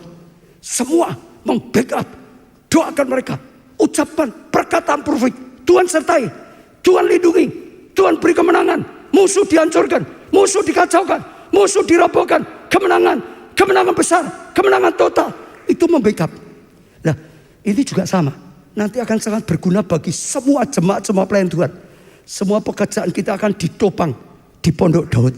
Semua membackup. Doakan mereka. Ucapan perkataan profet. Tuhan sertai. Tuhan lindungi. Tuhan beri kemenangan. Musuh dihancurkan. Musuh dikacaukan. Musuh dirobohkan. Kemenangan. Kemenangan besar. Kemenangan total. Itu membackup. Nah ini juga sama. Nanti akan sangat berguna bagi semua jemaat, semua pelayan Tuhan. Semua pekerjaan kita akan ditopang di Pondok Daud.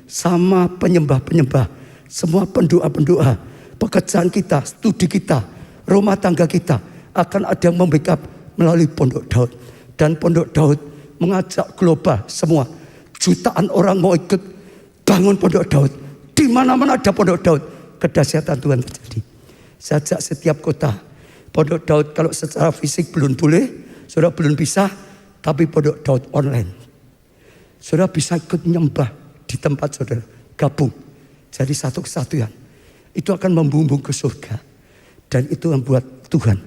Sama penyembah-penyembah. Semua pendoa-pendoa. Pekerjaan kita, studi kita, rumah tangga kita. Akan ada yang membackup melalui Pondok Daud. Dan Pondok Daud mengajak global semua. Jutaan orang mau ikut bangun Pondok Daud. Di mana-mana ada Pondok Daud. Kedahsyatan Tuhan terjadi. Saya ajak setiap kota. Pondok Daud kalau secara fisik belum boleh. Saudara belum bisa. Tapi Pondok Daud online. Saudara bisa ikut menyembah di tempat saudara. Gabung. Jadi satu kesatuan. Itu akan membumbung ke surga. Dan itu membuat Tuhan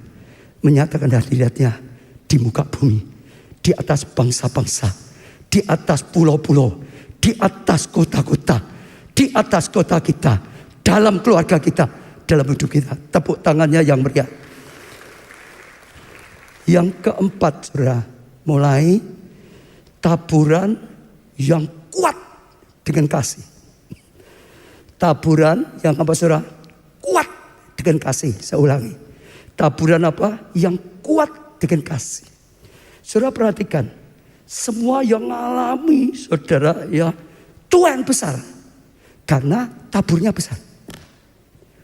menyatakan hadiratnya di muka bumi. Di atas bangsa-bangsa, di atas pulau-pulau, di atas kota-kota, di atas kota kita, dalam keluarga kita, dalam hidup kita. Tepuk tangannya yang meriah. Yang keempat, saudara, mulai taburan yang kuat dengan kasih. Taburan yang apa saudara? Kuat dengan kasih. Saya ulangi. Taburan apa? Yang kuat dengan kasih. Saudara perhatikan. Semua yang mengalami saudara ya tuan besar. Karena taburnya besar.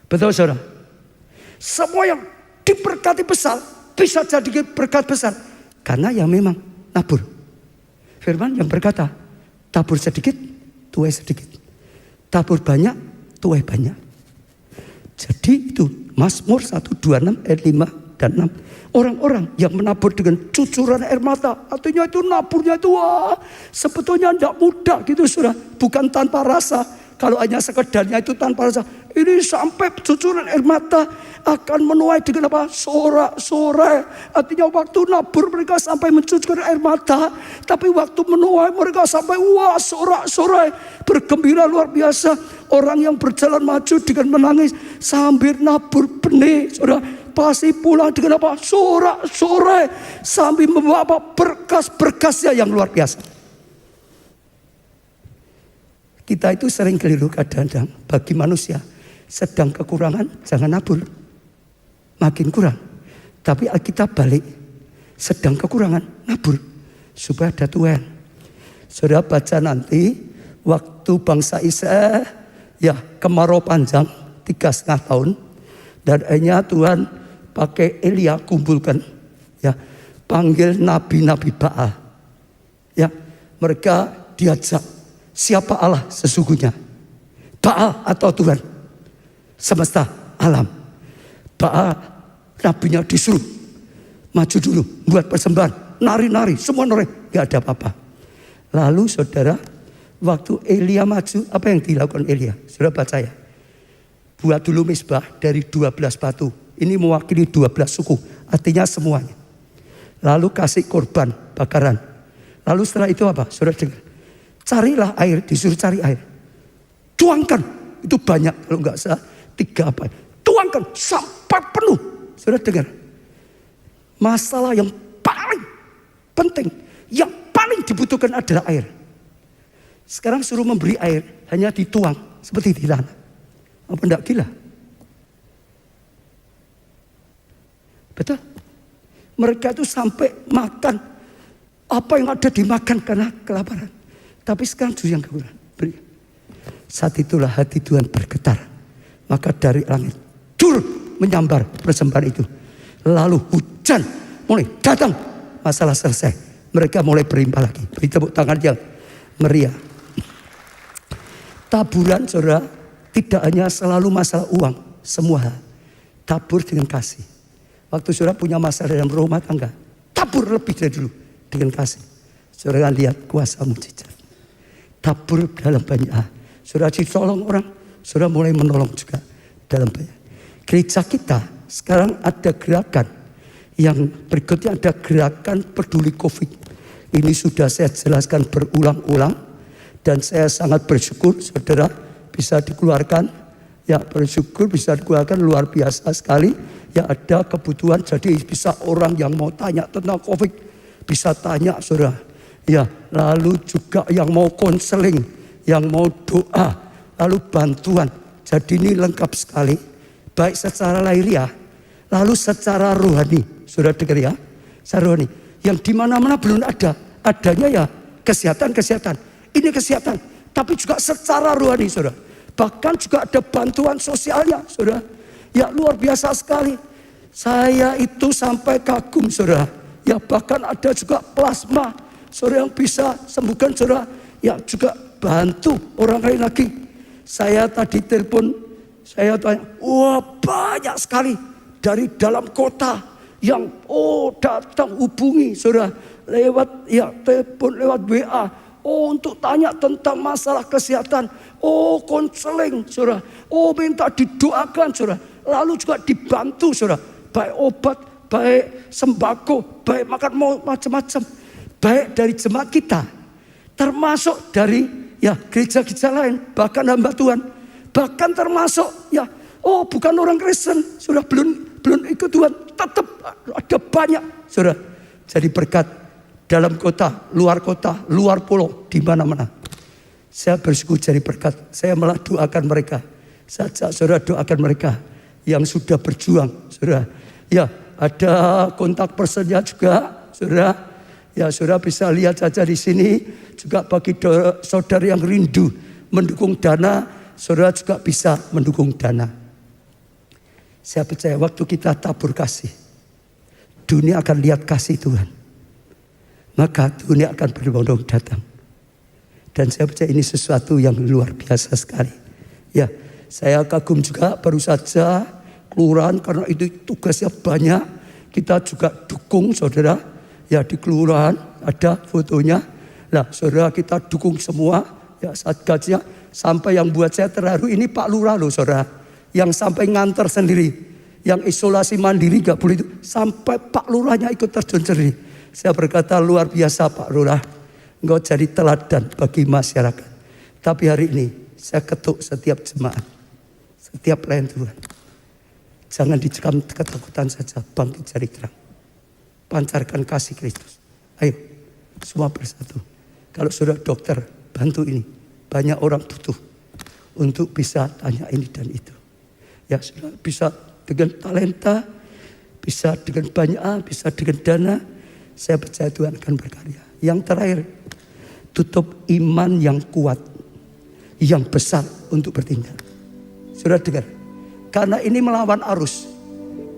Betul saudara? Semua yang diberkati besar bisa jadi berkat besar. Karena yang memang nabur. Firman yang berkata, tabur sedikit, tuai sedikit. Tabur banyak, tuai banyak. Jadi itu Mazmur 126 ayat 5 dan 6. Orang-orang yang menabur dengan cucuran air mata. Artinya itu naburnya itu sebetulnya tidak mudah gitu saudara. Bukan tanpa rasa. Kalau hanya sekedarnya itu tanpa rasa. Ini sampai cucuran air mata akan menuai dengan apa? Sorak-sorai. Artinya waktu nabur mereka sampai mencucurkan air mata. Tapi waktu menuai mereka sampai sorak-sorai. Bergembira luar biasa. Orang yang berjalan maju dengan menangis sambil nabur benih. Saudara pasti pulang dengan apa? Sorak-sorai. Sambil membawa apa? Berkas-berkasnya yang luar biasa. Kita itu sering keliru kadang-kadang bagi manusia. Sedang kekurangan jangan nabur. Makin kurang. Tapi Alkitab balik. Sedang kekurangan nabur. Supaya ada Tuhan. Saudara baca nanti. Waktu bangsa Israel ya kemarau panjang 3,5 tahun. Dan akhirnya Tuhan pakai Elia kumpulkan. Ya, panggil nabi-nabi Baal. Ya, mereka diajak. Siapa Allah sesungguhnya? Baal atau Tuhan? Semesta alam. Baal nabinya disuruh maju dulu buat persembahan. Nari-nari, semua nari. Gak ada apa-apa. Lalu saudara, waktu Elia maju, apa yang dilakukan Elia? Saudara baca ya. Buat dulu misbah dari 12 batu. Ini mewakili 12 suku. Artinya semuanya. Lalu kasih korban bakaran. Lalu setelah itu apa? Saudara dengar. Carilah air, disuruh cari air. Tuangkan, itu banyak kalau enggak salah 3 apa. Tuangkan sampai penuh. Saudara dengar. Masalah yang paling penting, yang paling dibutuhkan adalah air. Sekarang suruh memberi air, hanya dituang seperti di tanah. Apa enggak gila? Betul? Mereka itu sampai makan apa yang ada dimakan karena kelaparan. Tapi sekarang justru yang kekurangan. Saat itulah hati Tuhan bergetar. Maka dari langit turun menyambar persembahan itu. Lalu hujan mulai datang. Masalah selesai. Mereka mulai berlimpah lagi. Beri tepuk tangan yang meriah. Taburan saudara tidak hanya selalu masalah uang. Semua hal. Tabur dengan kasih. Waktu saudara punya masalah dalam rumah tangga. Tabur lebih dari dulu dengan kasih. Saudara lihat kuasa mujizat. Tabur dalam banyak hal. Saudara ditolong orang, saudara mulai menolong juga dalam banyak. Gereja kita sekarang ada gerakan yang berikutnya, ada gerakan peduli COVID. Ini sudah saya jelaskan berulang-ulang dan saya sangat bersyukur saudara bisa dikeluarkan. Ya bersyukur bisa dikeluarkan luar biasa sekali. Ya ada kebutuhan jadi bisa orang yang mau tanya tentang COVID bisa tanya saudara. Ya, lalu juga yang mau konseling, yang mau doa, lalu bantuan. Jadi ini lengkap sekali, baik secara lahiriah, lalu secara rohani. Sudah dengar ya, secara rohani. Yang di mana-mana belum ada, adanya ya kesehatan. Ini kesehatan, tapi juga secara rohani, saudara. Bahkan juga ada bantuan sosialnya, saudara. Ya luar biasa sekali. Saya itu sampai kagum, saudara. Ya bahkan ada juga plasma. Saudara yang bisa sembuhkan saudara. Ya juga bantu orang lain lagi. Saya tadi telepon. Saya tanya. Wah banyak sekali. Dari dalam kota. Yang datang hubungi saudara. Lewat ya telepon, lewat WA. Untuk tanya tentang masalah kesehatan. Konseling saudara. Minta didoakan saudara. Lalu juga dibantu saudara. Baik obat, baik sembako, baik makan macam-macam. Baik dari jemaat kita, termasuk dari ya gereja-gereja lain, bahkan hamba Tuhan, bahkan termasuk ya bukan orang Kristen, sudah belum ikut Tuhan, tetap ada banyak, saudara. Jadi berkat dalam kota, luar pulau, di mana-mana. Saya bersyukur jadi berkat. Saya malah doakan mereka. Saya ajak saudara doakan mereka yang sudah berjuang, saudara. Ya, ada kontak personnya juga, saudara. Ya, saudara bisa lihat saja di sini. Juga bagi saudara yang rindu mendukung dana, saudara juga bisa mendukung dana. Saya percaya waktu kita tabur kasih, dunia akan lihat kasih Tuhan. Maka dunia akan berbondong datang. Dan saya percaya ini sesuatu yang luar biasa sekali. Ya, saya kagum juga baru saja kelurahan, karena itu tugasnya banyak. Kita juga dukung saudara. Ya, di kelurahan ada fotonya. Nah, saudara, kita dukung semua. Ya, satgasnya. Sampai yang buat saya terharu ini Pak Lurah loh saudara. Yang sampai nganter sendiri. Yang isolasi mandiri gak boleh itu. Sampai Pak Lurahnya ikut terjun sendiri. Saya berkata luar biasa Pak Lurah. Engkau jadi teladan bagi masyarakat. Tapi hari ini saya ketuk setiap jemaat, setiap pelayan Tuhan. Jangan dicekam ketakutan saja, bangkit jadi terang. Pancarkan kasih Kristus. Ayo, semua bersatu. Kalau sudah dokter, bantu ini. Banyak orang butuh untuk bisa tanya ini dan itu. Ya sudah, bisa dengan talenta, bisa dengan banyak, bisa dengan dana. Saya percaya Tuhan akan berkarya. Yang terakhir, tutup iman yang kuat, yang besar untuk bertindak. Sudah dengar? Karena ini melawan arus,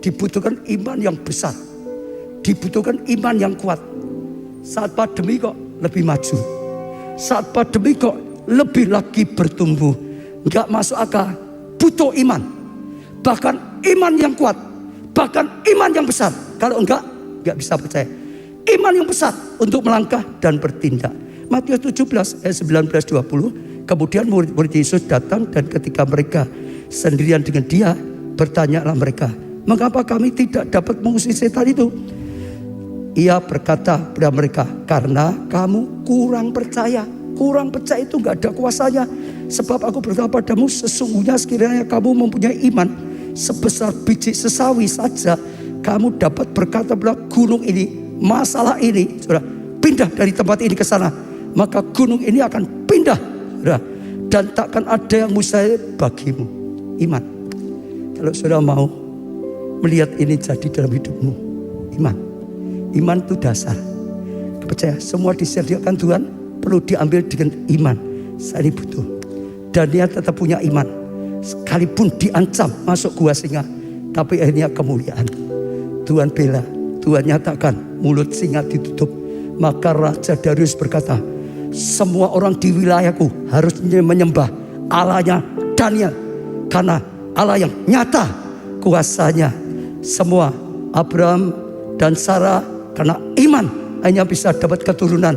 dibutuhkan iman yang besar, dibutuhkan iman yang kuat. Saat pandemi kok lebih maju, saat pandemi kok lebih lagi bertumbuh. Enggak masuk akal, butuh iman, bahkan iman yang kuat, bahkan iman yang besar. Kalau enggak bisa percaya. Iman yang besar untuk melangkah dan bertindak. Matius 17 ayat 19-20. Kemudian murid-murid Yesus datang, dan ketika mereka sendirian dengan dia, bertanyalah mereka, mengapa kami tidak dapat mengusir setan itu? Ia berkata kepada mereka, karena kamu kurang percaya. Kurang percaya itu gak ada kuasanya. Sebab aku berkata padamu, sesungguhnya sekiranya kamu mempunyai iman sebesar biji sesawi saja, kamu dapat berkata pada gunung ini, masalah ini, saudara, pindah dari tempat ini ke sana, maka gunung ini akan pindah, saudara, dan takkan ada yang mustahil bagimu. Iman. Kalau saudara mau melihat ini jadi dalam hidupmu, iman itu dasar. Percaya semua disediakan Tuhan, perlu diambil dengan iman. Saya ini butuh. Dan dia tetap punya iman, sekalipun diancam masuk gua singa, tapi akhirnya kemuliaan. Tuhan bela, Tuhan nyatakan, mulut singa ditutup. Maka Raja Darius berkata, semua orang di wilayahku harus menyembah Allahnya Daniel, karena Allah yang nyata kuasanya. Semua Abraham dan Sarah karena iman hanya bisa dapat keturunan.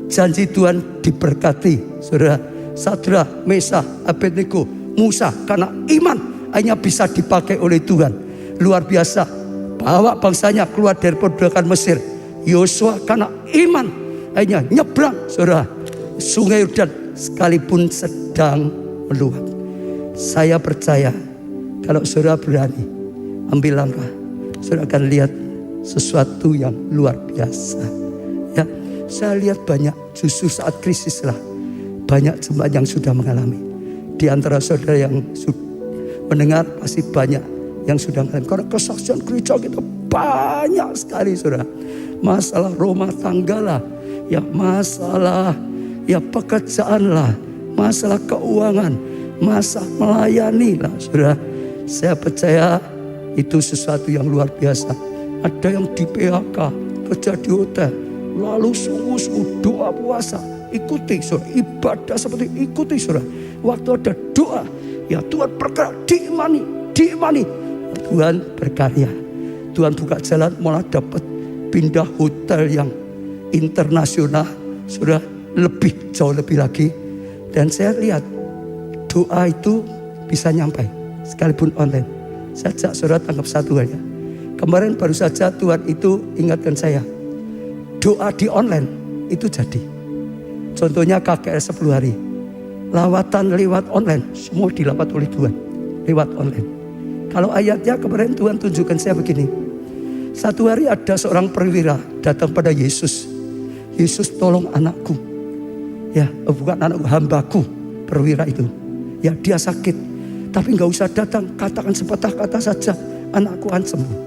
Janji Tuhan diberkati. Saudara, Sadrak, Mesah, Abednego, Musa karena iman hanya bisa dipakai oleh Tuhan. Luar biasa. Bawa bangsanya keluar dari perbudakan Mesir. Yosua karena iman hanya nyebrang, saudara, Sungai Yordan sekalipun sedang meluap. Saya percaya kalau saudara berani ambil langkah, saudara akan lihat sesuatu yang luar biasa. Ya, saya lihat banyak, justru saat krisis lah banyak jemaat yang sudah mengalami. Di antara saudara yang mendengar pasti banyak yang sudah mengalami. Karena kesaksian gereja kita banyak sekali, saudara. Masalah rumah tangga lah, ya masalah ya pekerjaan lah, masalah keuangan, masalah melayani lah, saudara. Saya percaya itu sesuatu yang luar biasa. Ada yang di PHK, kerja di hotel, lalu sungguh-sungguh doa puasa, ikuti saudara, ibadah seperti ikuti saudara. Waktu ada doa, ya Tuhan bergerak, diimani. Tuhan berkarya, Tuhan buka jalan, malah dapat pindah hotel yang internasional, sudah jauh lebih lagi. Dan saya lihat doa itu bisa nyampai sekalipun online. Saya ajak saudara tangkap satu aja. Kemarin baru saja Tuhan itu ingatkan saya, doa di online itu jadi. Contohnya KKR 10 hari, lawatan lewat online, semua dilawat oleh Tuhan lewat online. Kalau ayatnya kemarin Tuhan tunjukkan saya begini. Satu hari ada seorang perwira datang pada Yesus. Yesus tolong anakku. Ya, bukan anakku, hambaku, perwira itu. Ya, dia sakit. Tapi gak usah datang, katakan sepatah kata saja, anakku akan sembuh.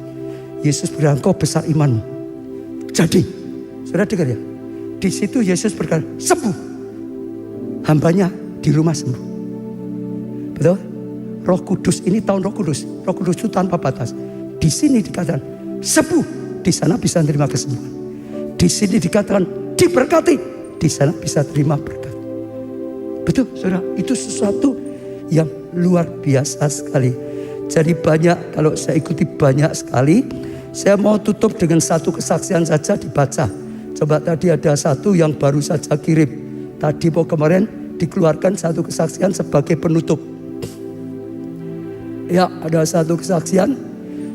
Yesus bilang, kau besar imanmu. Jadi, saudara dengar ya, di situ Yesus berkata, sembuh. Hambanya di rumah sembuh. Betul? Roh Kudus ini tahun Roh Kudus. Roh Kudus itu tanpa batas. Di sini dikatakan sembuh, di sana bisa terima kesembuhan. Di sini dikatakan diberkati, di sana bisa terima berkat. Betul, saudara. Itu sesuatu yang luar biasa sekali. Jadi banyak, kalau saya ikuti banyak sekali. Saya mau tutup dengan satu kesaksian saja dibaca. Coba tadi ada satu yang baru saja kirim. Tadi mau kemarin dikeluarkan satu kesaksian sebagai penutup. Ya, ada satu kesaksian.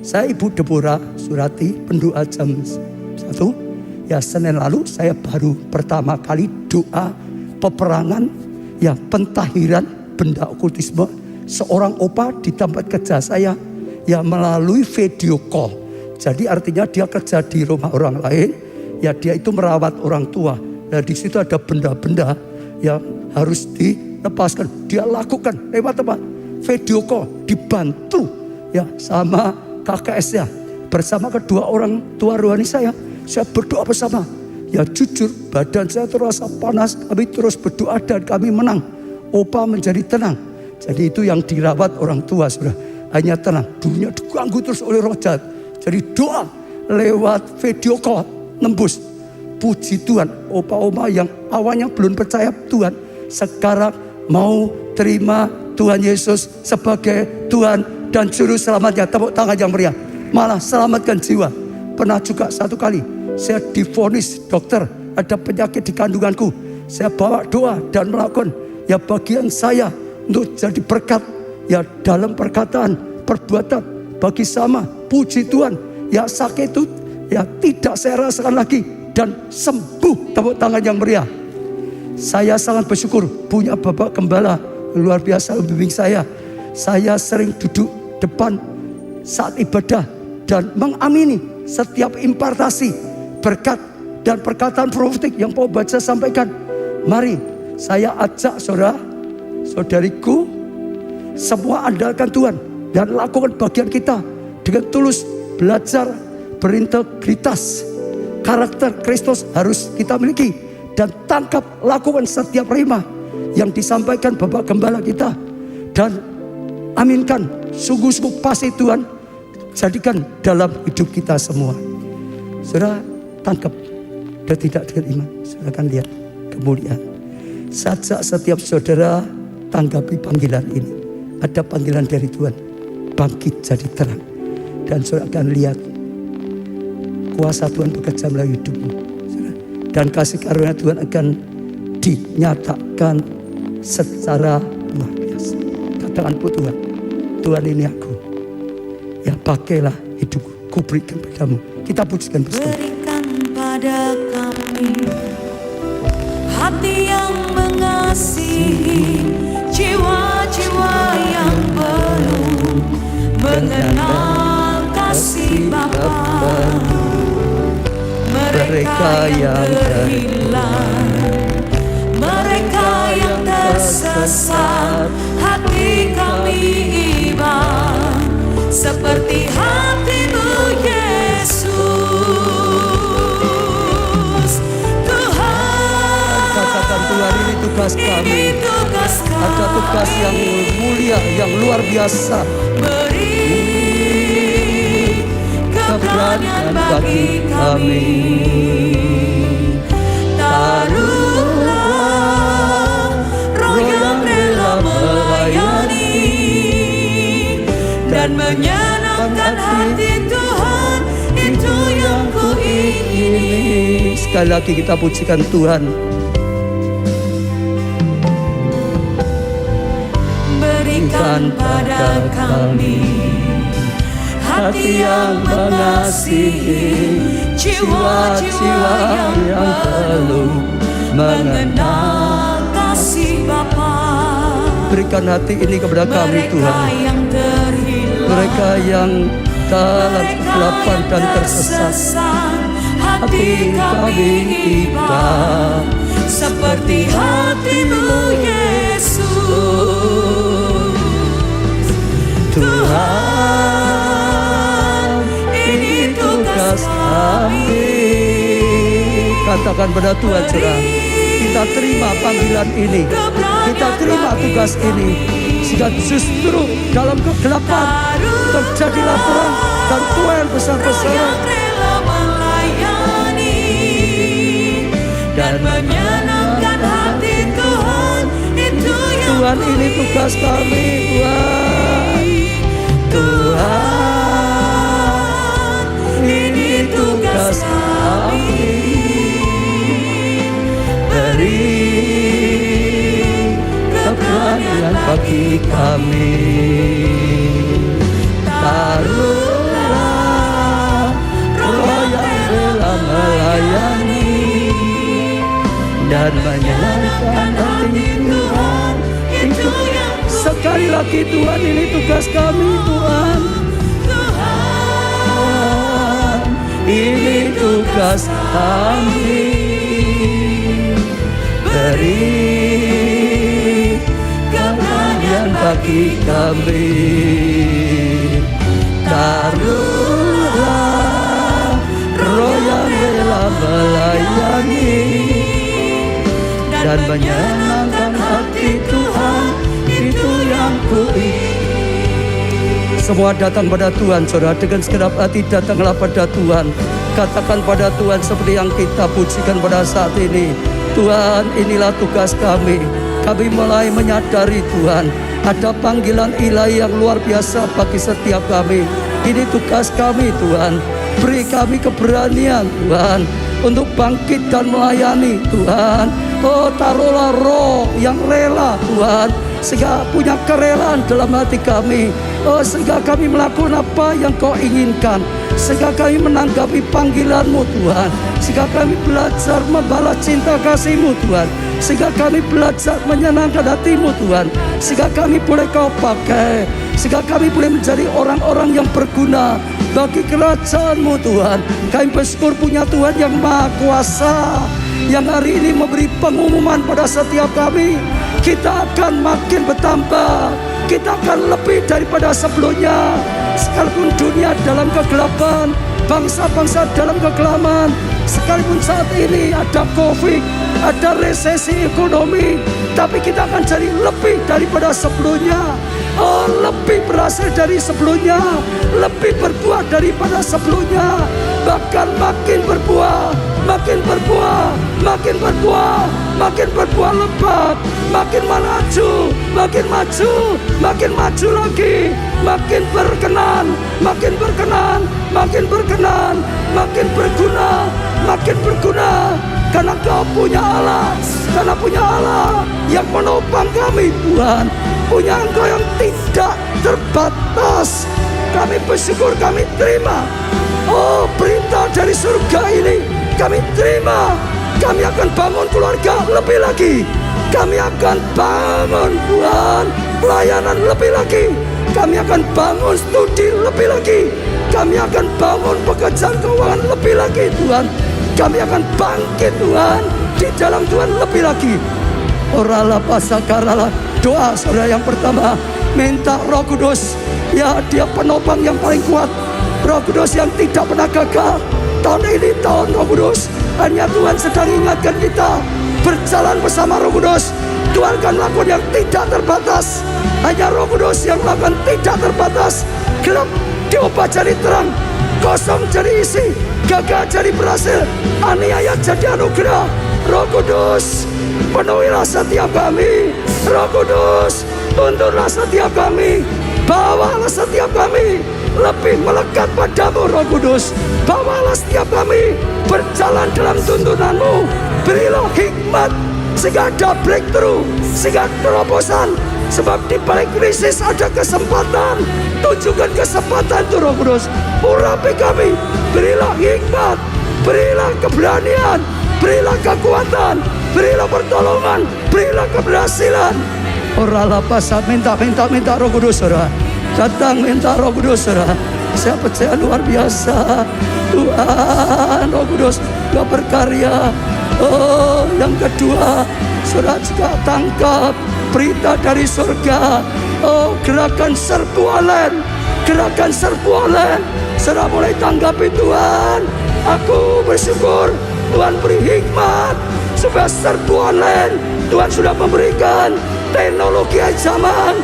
Saya Ibu Deborah Surati, pendua jam 1. Ya, Senin lalu saya baru pertama kali doa peperangan, ya, pentahiran benda okultisme. Seorang opa di tempat kerja saya, ya, melalui video call. Jadi artinya dia kerja di rumah orang lain, ya, dia itu merawat orang tua. Nah, di situ ada benda-benda yang harus dilepaskan. Dia lakukan lewat apa? Video call, dibantu ya sama KKS-nya, bersama kedua orang tua rohani saya berdoa bersama. Ya jujur, badan saya terasa panas, kami terus berdoa dan kami menang. Opa menjadi tenang. Jadi itu yang dirawat orang tua, sudah hanya tenang. Dunia diganggu terus oleh roh jahat. Jadi doa lewat video call nembus. Puji Tuhan, opa-oma yang awalnya belum percaya Tuhan, sekarang mau terima Tuhan Yesus sebagai Tuhan dan Juru Selamatnya. Tepuk tangan yang meriah. Malah selamatkan jiwa. Pernah juga satu kali saya divonis dokter ada penyakit di kandunganku. Saya bawa doa dan melakukan ya bagian saya untuk jadi berkat ya dalam perkataan, perbuatan bagi sama. Puji Tuhan, ya sakit itu ya tidak saya rasakan lagi dan sembuh. Tepuk tangan yang meriah. Saya sangat bersyukur punya Bapak Gembala luar biasa membimbing saya. Saya sering duduk depan saat ibadah dan mengamini setiap impartasi berkat dan perkataan profetik yang Pak Baca sampaikan. Mari saya ajak saudara-saudariku semua andalkan Tuhan dan lakukan bagian kita dengan tulus, belajar berintegritas. Karakter Kristus harus kita miliki dan tangkap, lakukan setiap rema yang disampaikan Bapak Gembala kita. Dan aminkan, sungguh-sungguh pasti Tuhan jadikan dalam hidup kita semua. Saudara tangkap dan tidak dengan iman, saudara akan lihat kemuliaan. Sajak setiap saudara tanggapi panggilan ini. Ada panggilan dari Tuhan, bangkit jadi terang. Dan saudara akan lihat kuasa Tuhan bekerja melalui hidupmu. Dan kasih karunia Tuhan akan dinyatakan secara luar biasa. Katakan pun Tuhan, Tuhan ini aku. Ya pakailah hidupku, ku berikan padamu. Kita pujikan bersama. Berikan pada kami hati yang mengasihi, jiwa-jiwa yang penuh mengenal kasih Bapa. Mereka yang terhilang, mereka yang tersesat, hati kami iba seperti hati-Mu Yesus. Tuhan, katakan Tuhan, ini tugas kami. Ada tugas yang mulia, yang luar biasa. Keberanian bagi kami, taruhlah roh yang rela melayani dan menyenangkan hati Tuhan, itu yang ku ingini. Sekali lagi kita pujikan Tuhan. Berikan pada kami hati yang mengasihi, jiwa-jiwa yang perlu mengenal kasih Bapa. Berikan hati ini kepada kami Tuhan. Yang terhilang, mereka yang dalam kegelapan dan tersesat, hati kami iba seperti hati-Mu Yesus. Tuhan, ini tugas kami. Katakan pada Tuhan, saudara, kita terima panggilan ini, kita terima tugas ini, sehingga justru dalam kegelapan terjadilah terang dan Tuhan besar-besaran dan menyenangkan hati Tuhan. Itu yang Tuhan, ini tugas kami, Tuhan. Tuhan, ini tugas kami. Beri keberanian bagi kami. Taruhlah roh yang rela melayani dan menyenangkan hati Tuhan. Itu yang Sekali lagi Tuhan, ini tugas kami, Tuhan. Tuhan, Ini tugas kami. Beri keberanian bagi kami. Taruhlah roh yang rela melayani dan menyenangkan hati Tuhan. Itu yang semua datang pada Tuhan, saudara. Dengan segenap hati datanglah pada Tuhan. Katakan pada Tuhan seperti yang kita pujikan pada saat ini. Tuhan, inilah tugas kami. Kami mulai menyadari, Tuhan, ada panggilan ilahi yang luar biasa bagi setiap kami. Ini tugas kami, Tuhan. Beri kami keberanian, Tuhan, untuk bangkit dan melayani, Tuhan. Oh, taruhlah roh yang rela, Tuhan, sehingga punya kerelaan dalam hati kami. Oh, sehingga kami melakukan apa yang Kau inginkan, sehingga kami menanggapi panggilan-Mu, Tuhan, sehingga kami belajar membalas cinta kasih-Mu, Tuhan, sehingga kami belajar menyenangkan hati-Mu, Tuhan, sehingga kami boleh Kau pakai, sehingga kami boleh menjadi orang-orang yang berguna bagi kerajaan-Mu, Tuhan. Kami bersyukur punya Tuhan yang Maha Kuasa, yang hari ini memberi pengumuman pada setiap kami. Kita akan makin bertambah, kita akan lebih daripada sebelumnya. Sekalipun dunia dalam kegelapan, bangsa-bangsa dalam kegelapan, sekalipun saat ini ada COVID, ada resesi ekonomi, tapi kita akan jadi lebih daripada sebelumnya. Oh, lebih berhasil dari sebelumnya, lebih berbuah daripada sebelumnya, bahkan makin berbuah, makin berbuah, makin berbuah, makin berbuah lebat, makin maju, makin maju, makin maju lagi, makin berkenan, makin berkenan, makin berkenan, makin berguna, makin berguna. Karena Kau punya Allah, karena punya Allah yang menopang kami, Tuhan, punya Engkau yang tidak terbatas. Kami bersyukur, kami terima. Oh, perintah dari surga ini kami terima. Kami akan bangun keluarga lebih lagi. Kami akan bangun, Tuhan, pelayanan lebih lagi. Kami akan bangun studi lebih lagi. Kami akan bangun pekerjaan keuangan lebih lagi, Tuhan. Kami akan bangkit, Tuhan, di dalam Tuhan lebih lagi. Oralah pasakaralah. Doa saudara yang pertama, minta Roh Kudus. Ya, Dia penopang yang paling kuat. Roh Kudus yang tidak pernah gagal. Tahun ini tahun Roh Kudus. Hanya Tuhan sedang ingatkan kita berjalan bersama Roh Kudus. Tuhan akan melakukan yang tidak terbatas. Hanya Roh Kudus yang melakukan tidak terbatas. Gelap diubah jadi terang, kosong jadi isi, gagal jadi berhasil, aniaya jadi anugerah. Roh Kudus, penuhilah setiap kami. Roh Kudus, tuntunlah setiap kami. Bawalah setiap kami lebih melekat padamu, Roh Kudus. Bawalah setiap kami berjalan dalam tuntunan-Mu. Berilah hikmat sehingga ada breakthrough, sehingga terobosan. Sebab di balik krisis ada kesempatan. Tunjukkan kesempatan itu, Roh Kudus. Urapi kami. Berilah hikmat, berilah keberanian, berilah kekuatan, berilah pertolongan, berilah keberhasilan. Oralah pasat, minta Roh Kudus, saudara. Datang minta Roh Kudus, saudara. Saya percaya luar biasa. Tuhan Roh Kudus Tuhan berkarya. Oh, yang kedua, saudara juga tangkap berita dari surga. Oh, gerakan serbu alen. Gerakan serbu alen. Saudara mulai tanggapi Tuhan. Aku bersyukur Tuhan beri hikmat supaya serbu alen. Tuhan sudah memberikan teknologi zaman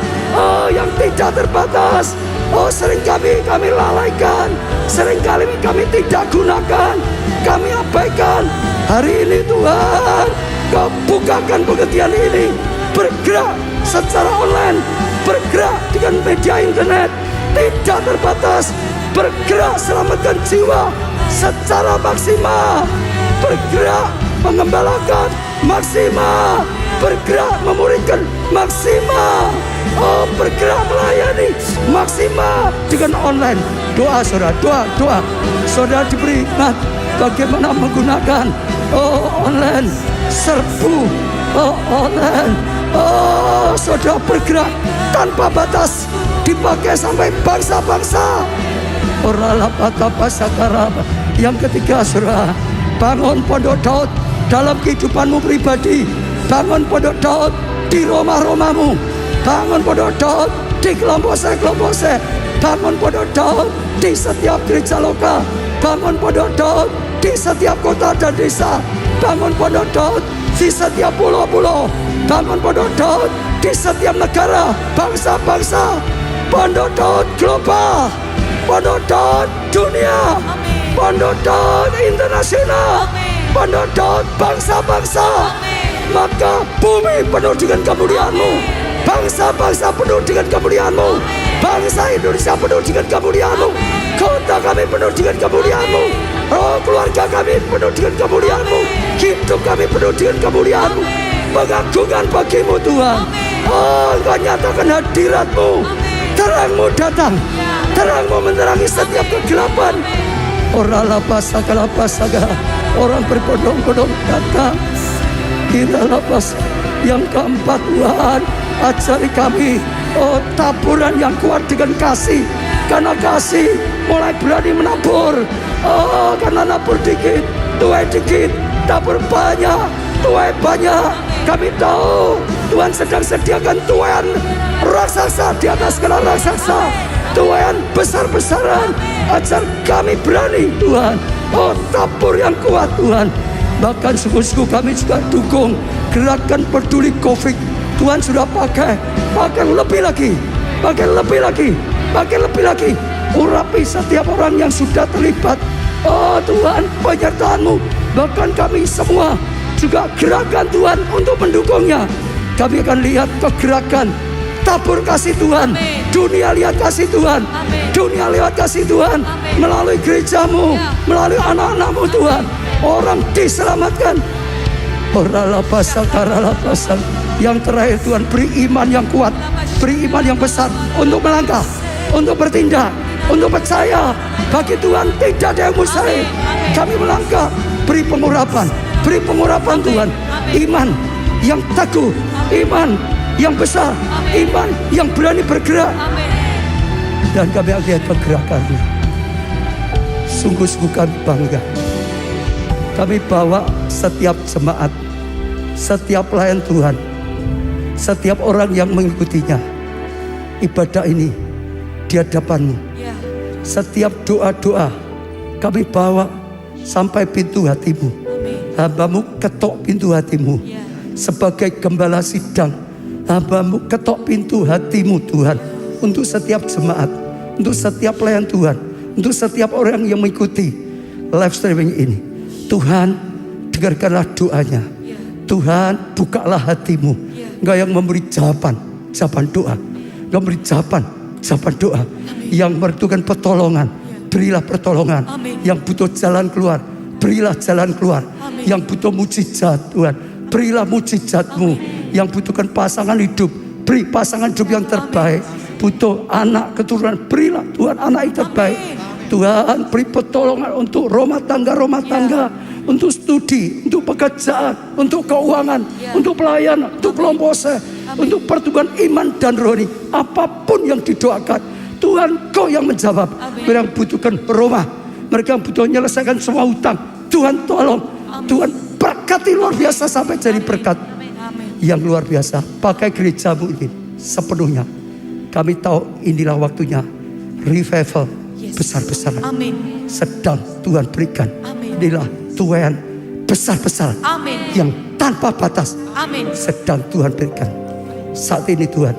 yang tidak terbatas. Oh, sering kami lalaikan, sering kali kami tidak gunakan, kami abaikan. Hari ini Tuhan, Kau bukakan pengertian ini, bergerak secara online, bergerak dengan media internet, tidak terbatas, bergerak selamatkan jiwa secara maksimal, bergerak mengembalakan maksimal, bergerak memuridkan maksimal. Oh, bergerak melayani maksimal dengan online. Doa saudara, doa. Saudara diberi hikmat bagaimana menggunakan online, serbu online. Oh, saudara bergerak tanpa batas, dipakai sampai bangsa-bangsa. Yang ketiga, saudara, bangun pondok Daud dalam kehidupanmu pribadi. Bangun pondok Daud di rumah-rumahmu. Bangun pondok Daud di kelompok saya. Bangun pondok Daud di setiap gereja lokal. Bangun pondok Daud di setiap kota dan desa. Bangun pondok Daud di setiap pulau-pulau. Bangun pondok Daud di setiap negara, bangsa-bangsa. Pondok Daud global. Pondok Daud dunia. Pondok Daud internasional. Pondok Daud bangsa-bangsa. Maka bumi penuh dengan kemuliaan-Mu. Bangsa-bangsa penuh dengan kemuliaan-Mu. Bangsa Indonesia penuh dengan kemuliaan-Mu. Kota kami penuh dengan kemuliaan-Mu. Oh, keluarga kami penuh dengan kemuliaan-Mu. Hidup kami penuh dengan kemuliaan-Mu. Pengagungan bagi-Mu Tuhan. Oh, Engkau nyatakan hadirat-Mu. Terang-Mu datang. Terang-Mu menerangi setiap kegelapan. Orang lapas saga. Orang berbondong-bondong datang. Kita lapas. Yang keempat, Tuhan, ajari kami taburan yang kuat dengan kasih. Karena kasih mulai berani menabur. Karena nabur dikit, tuai dikit, tabur banyak, tuai banyak. Kami tahu Tuhan sedang sediakan tuaian raksasa di atas segala raksasa, tuaian besar-besaran. Ajar kami berani Tuhan. Tabur yang kuat Tuhan. Bahkan suku-suku kami juga dukung gerakan peduli COVID. Tuhan sudah pakai lebih lagi. Urapi setiap orang yang sudah terlibat. Oh Tuhan, penyertaan-Mu. Bahkan kami semua juga gerakan Tuhan untuk mendukungnya. Kami akan lihat kegerakan tabur kasih Tuhan. Amin. Dunia lihat kasih Tuhan. Amin. Dunia lihat kasih Tuhan. Amin. Melalui gereja-Mu, melalui anak-anak-Mu Tuhan. Orang diselamatkan. Yang terakhir Tuhan, beri iman yang kuat, beri iman yang besar untuk melangkah, untuk bertindak, untuk percaya. Bagi Tuhan tidak ada yang mustahil. Kami melangkah, beri pengurapan Tuhan. Iman yang teguh, iman yang besar, iman yang berani bergerak. Dan kami lihat pergerakannya. Sungguh-sungguh kami bangga. Kami bawa setiap jemaat, setiap pelayan Tuhan, setiap orang yang mengikutinya ibadah ini di hadapan-Mu. Setiap doa-doa kami bawa sampai pintu hati-Mu. Hamba-Mu ketok pintu hati-Mu. Sebagai gembala sidang, hamba-Mu ketok pintu hati-Mu Tuhan. Untuk setiap jemaat, untuk setiap pelayan Tuhan, untuk setiap orang yang mengikuti live streaming ini. Tuhan, dengarkanlah doanya. Tuhan, bukalah hati-Mu. Engkau yang memberi jawaban doa. Engkau memberi jawaban doa. Yang membutuhkan pertolongan, berilah pertolongan. Yang butuh jalan keluar, berilah jalan keluar. Yang butuh mujizat Tuhan, berilah mujizat-Mu. Yang butuhkan pasangan hidup, beri pasangan hidup yang terbaik. Butuh anak keturunan, berilah Tuhan anak yang terbaik. Tuhan, beri pertolongan untuk rumah tangga, untuk studi, untuk pekerjaan, untuk keuangan, untuk pelayanan, untuk kelompok saya, untuk pertumbuhan iman dan rohani. Apapun yang didoakan, Tuhan Kau yang menjawab. Mereka yang butuhkan rumah, mereka yang butuh menyelesaikan semua hutang, Tuhan tolong. Tuhan berkati luar biasa sampai jadi berkat yang luar biasa. Pakai gerejamu ini sepenuhnya. Kami tahu inilah waktunya revival besar-besaran sedang Tuhan berikan. Inilah Tuhan besar-besar yang tanpa batas sedang Tuhan berikan. Saat ini Tuhan,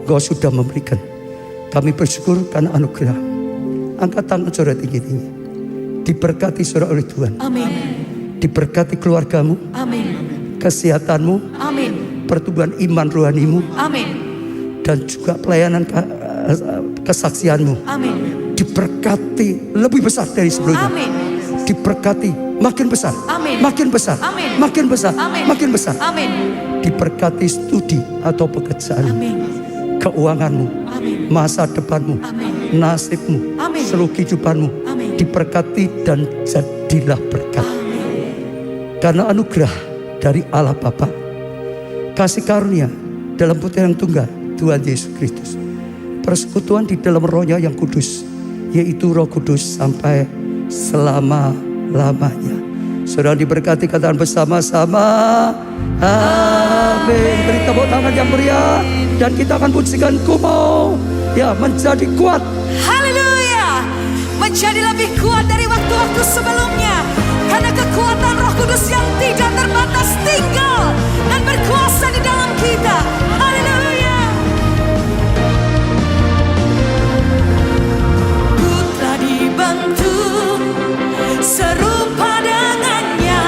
Kau sudah memberikan. Kami bersyukur karena anugerah. Angkat tangan saudara tinggi-tinggi. Diberkati saudara oleh Tuhan. Diberkati keluargamu, kesehatanmu, pertumbuhan iman rohanimu, dan juga pelayanan kesaksianmu. Diberkati lebih besar dari sebelumnya. Diberkati makin besar, makin besar, makin besar, makin besar. Diberkati studi atau pekerjaan, keuanganmu, masa depanmu, nasibmu, seluruh kehidupanmu diberkati dan jadilah berkat. Karena anugerah dari Allah Bapa, kasih karunia dalam Putra yang tunggal Tuhan Yesus Kristus, persekutuan di dalam Roh-Nya yang kudus, yaitu Roh Kudus sampai selama-lamanya. Saudara diberkati, katakan bersama-sama amin. Beri tepuk tangan yang meriah, dan kita akan pujikan Ku Mau ya menjadi kuat. Haleluya. Menjadi lebih kuat dari waktu-waktu sebelumnya, karena kekuatan Roh Kudus yang tidak terbatas tinggal dan berkuasa di dalam kita. Haleluya. Ku telah dibentuk serupa dengannya,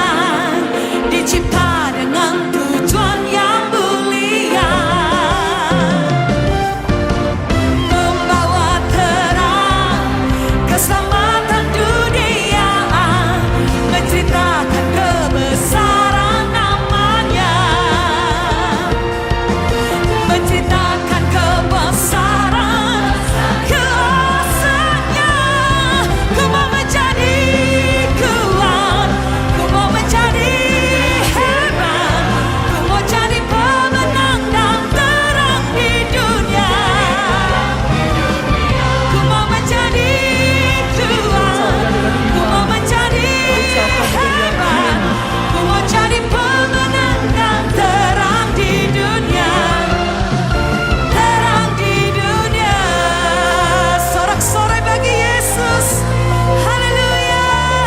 dicipta dengan tujuan yang mulia, membawa terang keselamatan dunia, menceritakan kebesaran namanya, menceritakan kebesaran kuasa-Nya. Ku mau menjadi kuat, ku mau menjadi hebat, ku mau jadi pemenang dan terang di dunia. Ku mau menjadi kuat, ku mau menjadi hebat, ku mau jadi pemenang dan terang di dunia. Terang di dunia. Sorak-sorai bagi Yesus. Haleluya,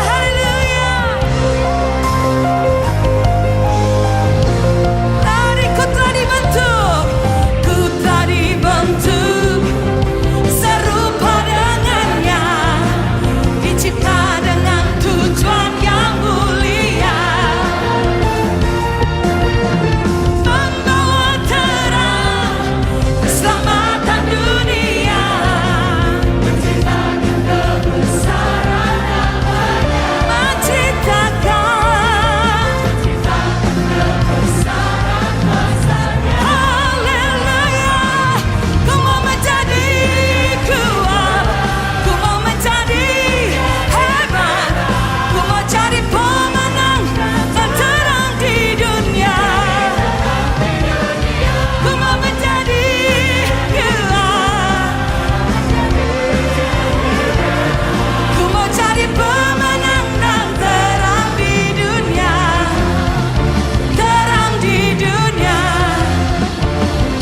haleluya. Ku telah dibentuk, ku telah dibentuk serupa dengannya, dicipta dengan tujuan yang mulia, membawa terang keselamatan dunia, menceritakan kebesaran namanya, menceritakan kebesaran kuasa-Nya. Haleluya. Ku mau menjadi kuat, ku mau menjadi hebat, ku mau jadi pemenang dan terang di dunia. Ku mau menjadi kuat, ku mau jadi pemenang dan terang di dunia. Terang di dunia,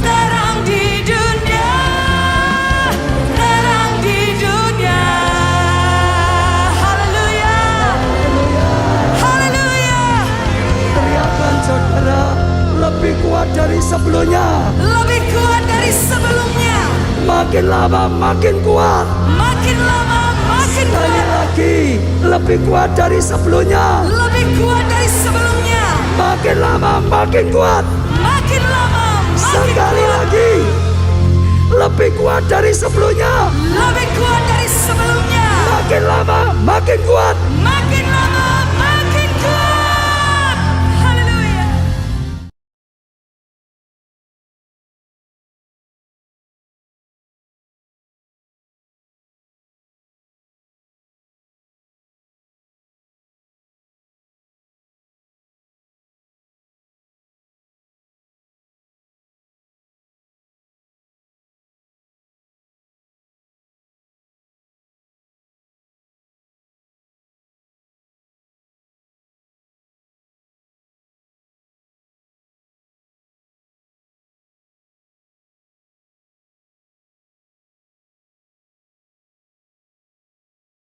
terang di dunia, terang di dunia. Haleluya, haleluya. Teriakan saudara, lebih kuat dari sebelumnya. Lebih kuat dari sebelumnya, Makin lama makin kuat. makin lama makin Sekali kuat. lagi, lebih kuat dari sebelumnya. Lebih kuat dari sebelumnya, Makin lama makin kuat. makin lama makin Sekali kuat. lagi, lebih kuat dari sebelumnya. Lebih kuat dari sebelumnya, Makin lama makin kuat. makin lama